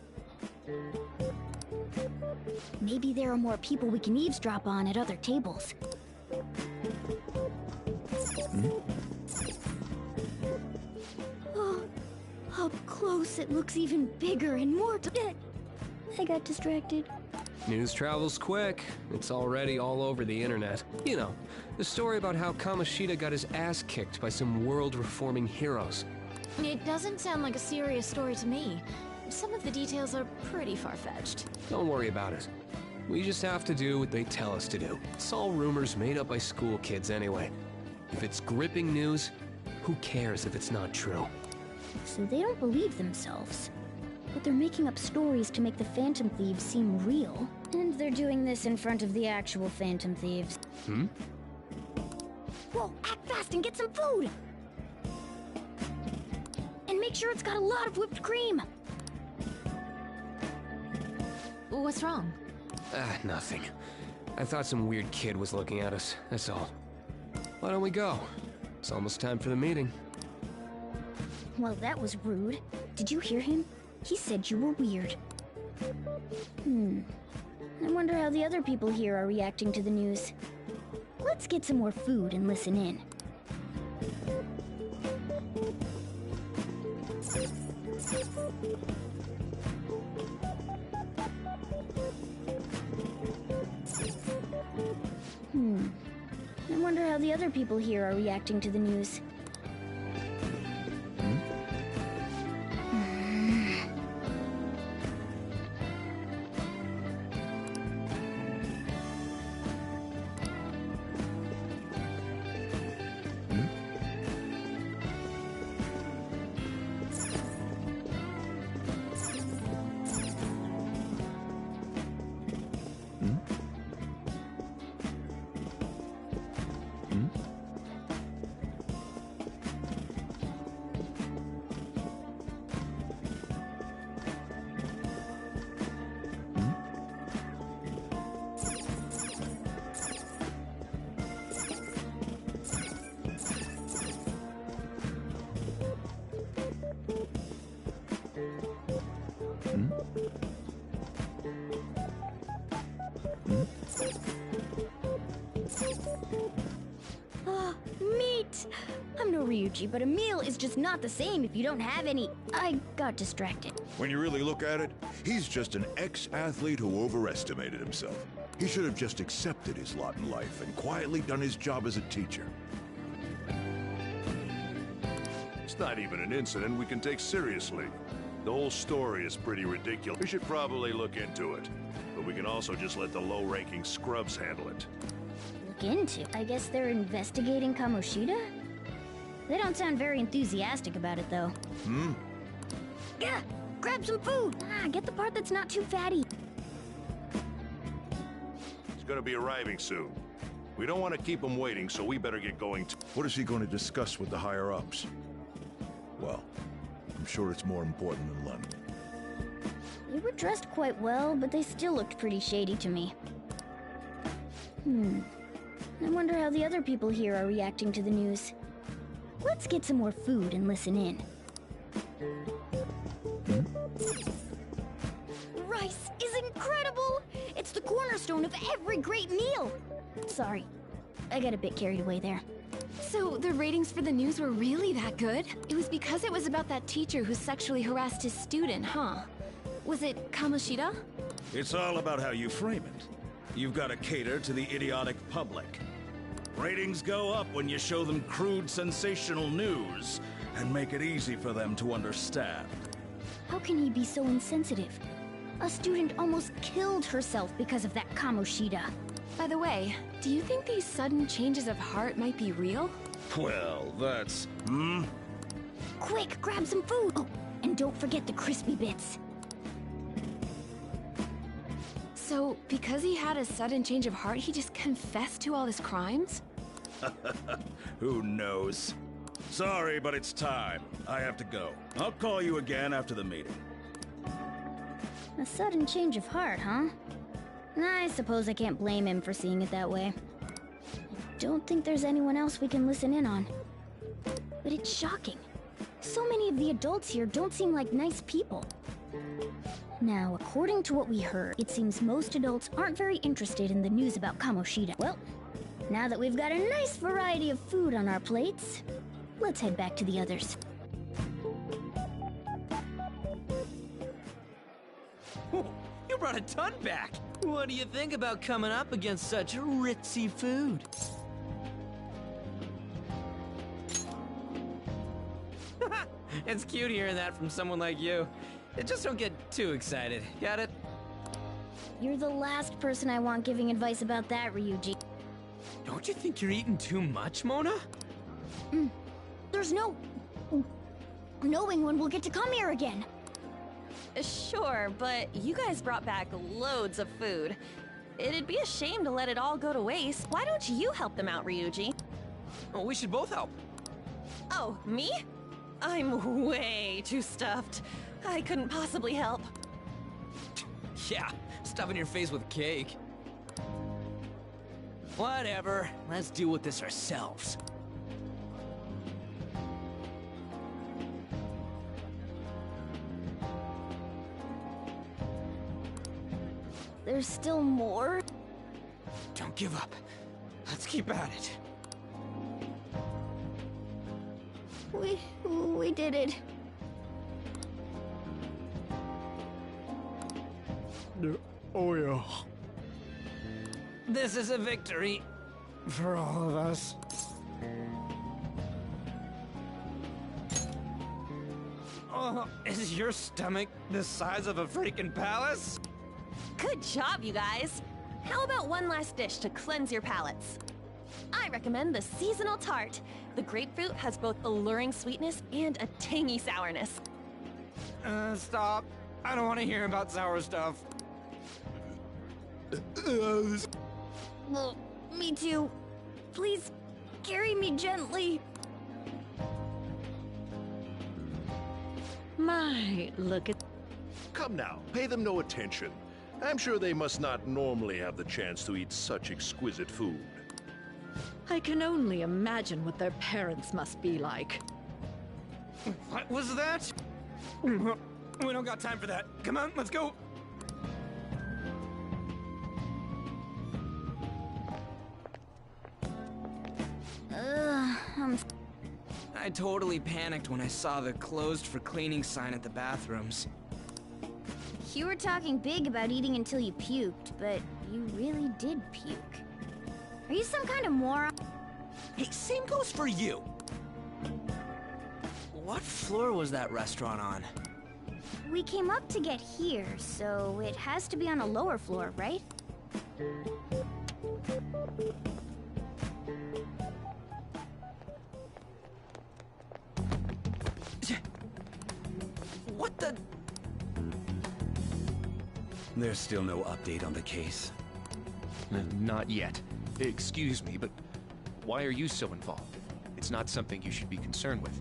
Maybe there are more people we can eavesdrop on at other tables. Oh, up close it looks even bigger and more I got distracted. News travels quick. It's already all over the internet. You know, the story about how Kamoshida got his ass kicked by some world-reforming heroes. It doesn't sound like a serious story to me. Some of the details are pretty far-fetched. Don't worry about it. We just have to do what they tell us to do. It's all rumors made up by school kids anyway. If it's gripping news, who cares if it's not true? So they don't believe themselves. But they're making up stories to make the Phantom Thieves seem real. And they're doing this in front of the actual Phantom Thieves. Whoa, act fast and get some food! And make sure it's got a lot of whipped cream! What's wrong? Nothing. I thought some weird kid was looking at us, that's all. Why don't we go? It's almost time for the meeting. Well, that was rude. Did you hear him? He said you were weird. I wonder how the other people here are reacting to the news. Let's get some more food and listen in. I wonder how the other people here are reacting to the news. Meat! I'm no Ryuji, but a meal is just not the same if you don't have any. I got distracted. When you really look at it, he's just an ex-athlete who overestimated himself. He should have just accepted his lot in life and quietly done his job as a teacher. It's not even an incident we can take seriously. The whole story is pretty ridiculous. We should probably look into it. But we can also just let the low-ranking scrubs handle it. Look into? I guess they're investigating Kamoshida? They don't sound very enthusiastic about it, though. Yeah, grab some food! Get the part that's not too fatty. He's gonna be arriving soon. We don't want to keep him waiting, so we better get going. What is he going to discuss with the higher-ups? Well, I'm sure it's more important than lunch. They were dressed quite well, but they still looked pretty shady to me. I wonder how the other people here are reacting to the news. Let's get some more food and listen in. rice is incredible! It's the cornerstone of every great meal! Sorry, I got a bit carried away there. So the ratings for the news were really that good? It was because it was about that teacher who sexually harassed his student, huh? Was it Kamoshida? It's all about how you frame it. You've got to cater to the idiotic public. Ratings go up when you show them crude, sensational news and make it easy for them to understand. How can he be so insensitive? A student almost killed herself because of that Kamoshida. By the way, do you think these sudden changes of heart might be real? Well, that's... Quick, grab some food! Oh, and don't forget the crispy bits. So, because he had a sudden change of heart, he just confessed to all his crimes? Who knows? Sorry, but it's time. I have to go. I'll call you again after the meeting. A sudden change of heart, huh? I suppose I can't blame him for seeing it that way. I don't think there's anyone else we can listen in on. But it's shocking. So many of the adults here don't seem like nice people. Now, according to what we heard, it seems most adults aren't very interested in the news about Kamoshida. Well, now that we've got a nice variety of food on our plates, let's head back to the others. You brought a ton back! What do you think about coming up against such ritzy food? It's cute hearing that from someone like you. Just don't get too excited, got it? You're the last person I want giving advice about that, Ryuji. Don't you think you're eating too much, Mona? There's no... knowing when we'll get to come here again. Sure, but you guys brought back loads of food. It'd be a shame to let it all go to waste. Why don't you help them out, Ryuji? Oh, we should both help. Oh, me? I'm way too stuffed. I couldn't possibly help. Yeah, stuffing your face with cake. Whatever, let's deal with this ourselves. There's still more? Don't give up. Let's keep at it. We did it. Oh yeah. This is a victory For all of us. Oh, is your stomach the size of a freaking palace? Good job, you guys. How about one last dish to cleanse your palates? I recommend the seasonal tart. The grapefruit has both alluring sweetness and a tangy sourness. Stop. I don't want to hear about sour stuff. Well, me too. Please, carry me gently. My, look at... Come now, pay them no attention. I'm sure they must not normally have the chance to eat such exquisite food. I can only imagine what their parents must be like. What was that? We don't got time for that. Come on, let's go. I totally panicked when I saw the closed for cleaning sign at the bathrooms. You were talking big about eating until you puked, but you really did puke. Are you some kind of moron? Hey, same goes for you. What floor was that restaurant on? We came up to get here, so it has to be on a lower floor, right? What the... There's still no update on the case. Not yet. Excuse me, but why are you so involved? It's not something you should be concerned with.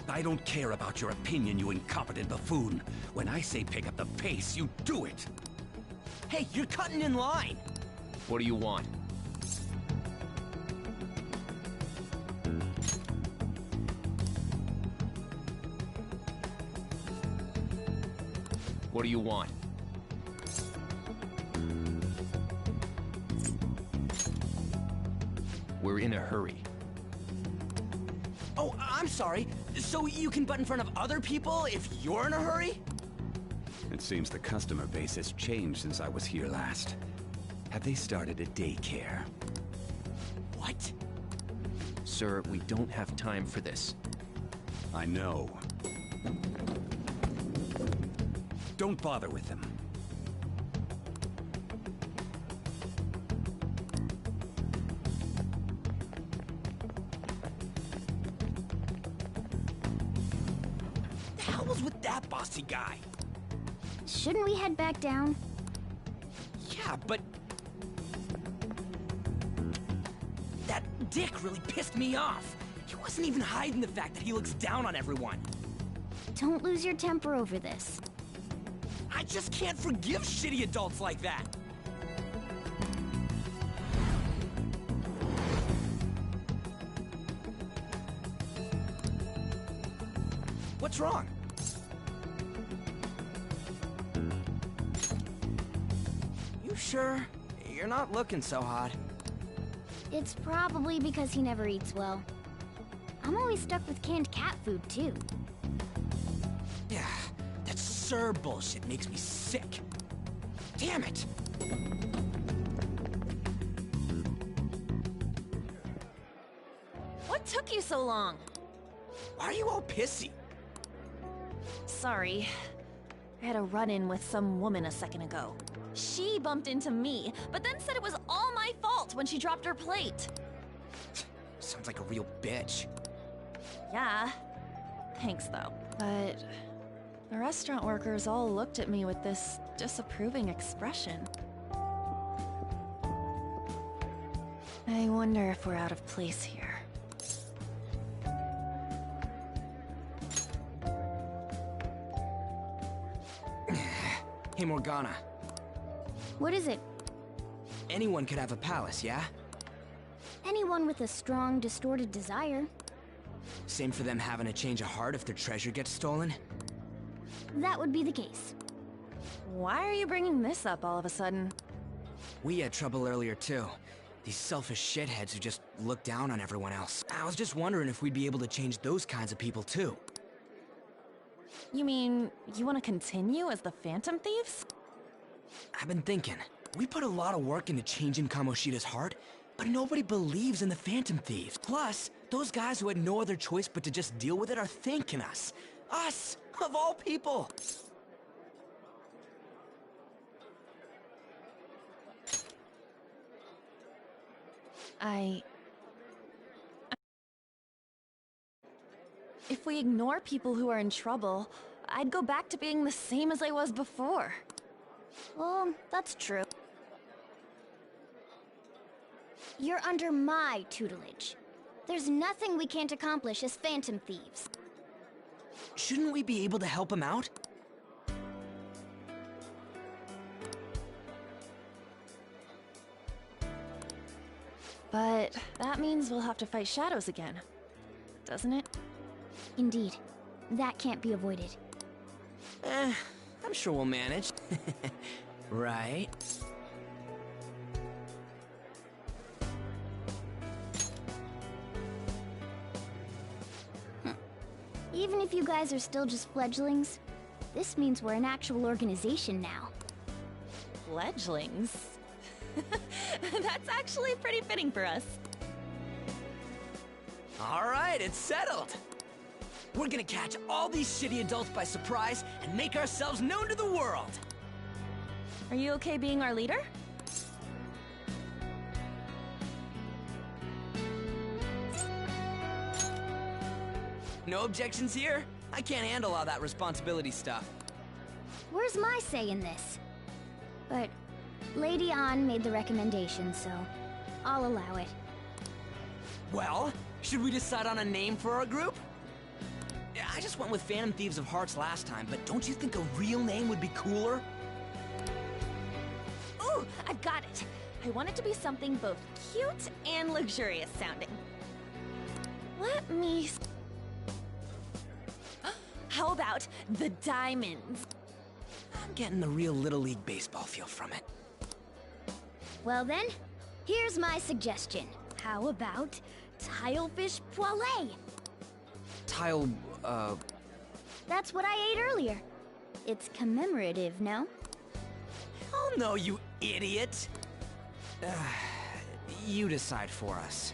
I don't care about your opinion, you incompetent buffoon. When I say pick up the pace, you do it. Hey, you're cutting in line. What do you want? What do you want? in a hurry. Oh, I'm sorry. So you can butt in front of other people if you're in a hurry? It seems the customer base has changed since I was here last. Have they started a daycare? What? Sir, we don't have time for this. I know. Don't bother with them. The hell was with that bossy guy? Shouldn't we head back down? Yeah, but... that dick really pissed me off. He wasn't even hiding the fact that he looks down on everyone. Don't lose your temper over this. I just can't forgive shitty adults like that. What's wrong? You sure? You're not looking so hot. It's probably because he never eats well. I'm always stuck with canned cat food, too. Yeah, that Sir bullshit makes me sick. Damn it! What took you so long? Why are you all pissy? Sorry. I had a run-in with some woman a second ago. She bumped into me, but then said it was all my fault when she dropped her plate. Sounds like a real bitch. Yeah. Thanks, though. But the restaurant workers all looked at me with this disapproving expression. I wonder if we're out of place here. Hey, Morgana. What is it? Anyone could have a palace, yeah? Anyone with a strong, distorted desire. Same for them having a change of heart if their treasure gets stolen? That would be the case. Why are you bringing this up all of a sudden? We had trouble earlier, too. These selfish shitheads who just look down on everyone else. I was just wondering if we'd be able to change those kinds of people, too. You mean, you want to continue as the Phantom Thieves? I've been thinking. We put a lot of work into changing Kamoshida's heart, but nobody believes in the Phantom Thieves. Plus, those guys who had no other choice but to just deal with it are thanking us. Us, of all people. If we ignore people who are in trouble, I'd go back to being the same as I was before. Well, that's true. You're under my tutelage. There's nothing we can't accomplish as Phantom Thieves. Shouldn't we be able to help him out? But that means we'll have to fight shadows again, doesn't it? Indeed. That can't be avoided. I'm sure we'll manage. Right? Even if you guys are still just fledglings, this means we're an actual organization now. Fledglings? That's actually pretty fitting for us. All right, it's settled. We're gonna catch all these shitty adults by surprise and make ourselves known to the world. Are you okay being our leader? No objections here? I can't handle all that responsibility stuff. Where's my say in this? But Lady An made the recommendation, so I'll allow it. Well, should we decide on a name for our group? I just went with Phantom Thieves of Hearts last time, but don't you think a real name would be cooler? Ooh, I've got it! I want it to be something both cute and luxurious sounding. Let me... How about the Diamonds? I'm getting the real Little League Baseball feel from it. Well then, here's my suggestion. How about tilefish poêlée? Tile, That's what I ate earlier. It's commemorative, no? Oh no, you idiot! you decide for us.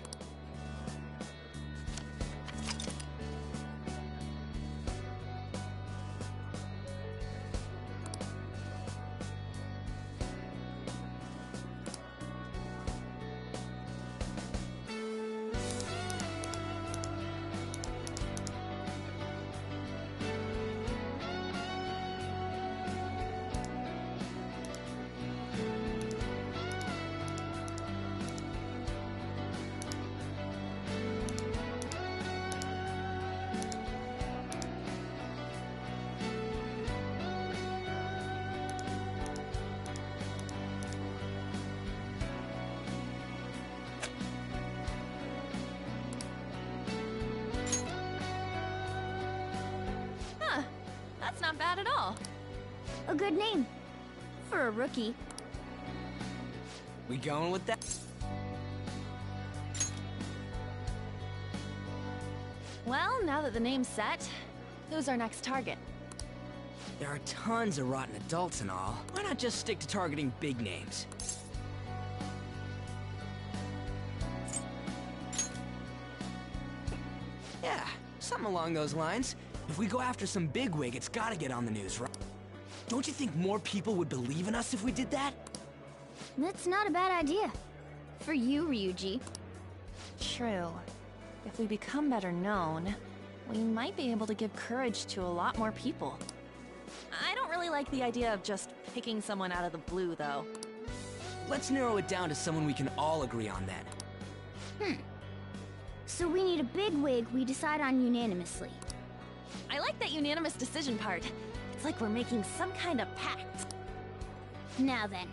Huh. That's not bad at all. A good name. For a rookie. We going with that? Well, now that the name's set, who's our next target? There are tons of rotten adults and all. Why not just stick to targeting big names? Yeah, something along those lines. If we go after some bigwig, it's gotta get on the news, right? Don't you think more people would believe in us if we did that? That's not a bad idea. For you, Ryuji. True. If we become better known, we might be able to give courage to a lot more people. I don't really like the idea of just picking someone out of the blue, though. Let's narrow it down to someone we can all agree on then. So we need a bigwig we decide on unanimously. I like that unanimous decision part. It's like we're making some kind of pact. Now then,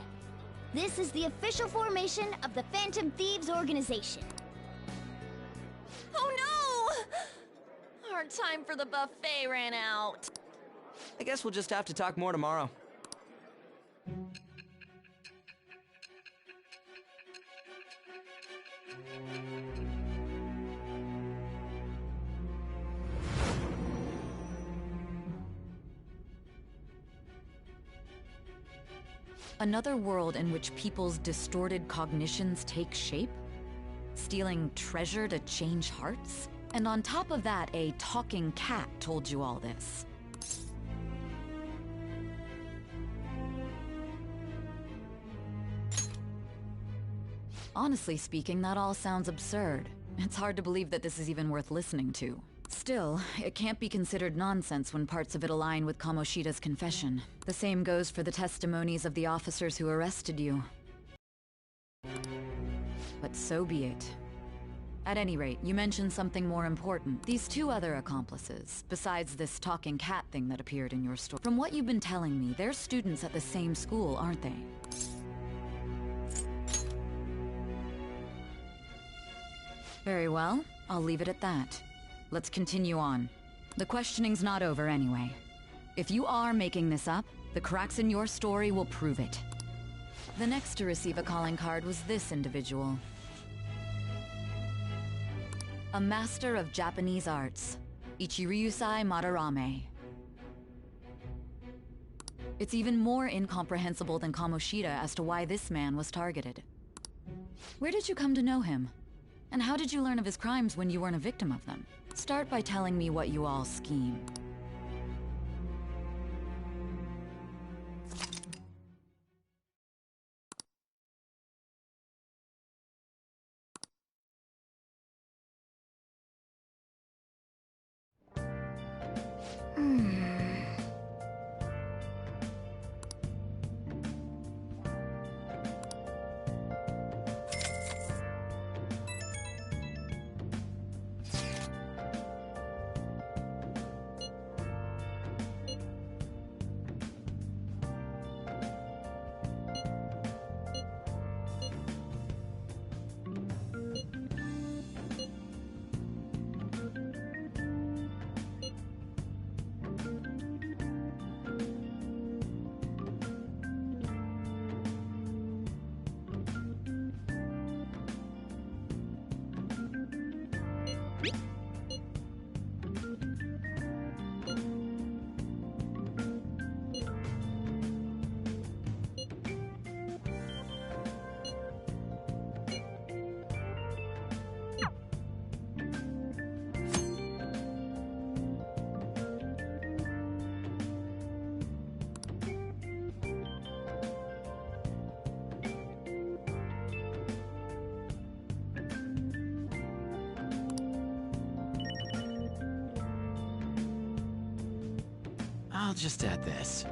this is the official formation of the Phantom Thieves organization. Oh no! Our time for the buffet ran out. I guess we'll just have to talk more tomorrow. Another world in which people's distorted cognitions take shape? Stealing treasure to change hearts? And on top of that, a talking cat told you all this. Honestly speaking, that all sounds absurd. It's hard to believe that this is even worth listening to. Still, it can't be considered nonsense when parts of it align with Kamoshida's confession. The same goes for the testimonies of the officers who arrested you. But so be it. At any rate, you mentioned something more important. These two other accomplices, besides this talking cat thing that appeared in your story. From what you've been telling me, they're students at the same school, aren't they? Very well, I'll leave it at that. Let's continue on. The questioning's not over anyway. If you are making this up, the cracks in your story will prove it. The next to receive a calling card was this individual. A master of Japanese arts, Ichiryusai Madarame. It's even more incomprehensible than Kamoshida as to why this man was targeted. Where did you come to know him? And how did you learn of his crimes when you weren't a victim of them? Start by telling me what you all schemed. I'll just add this.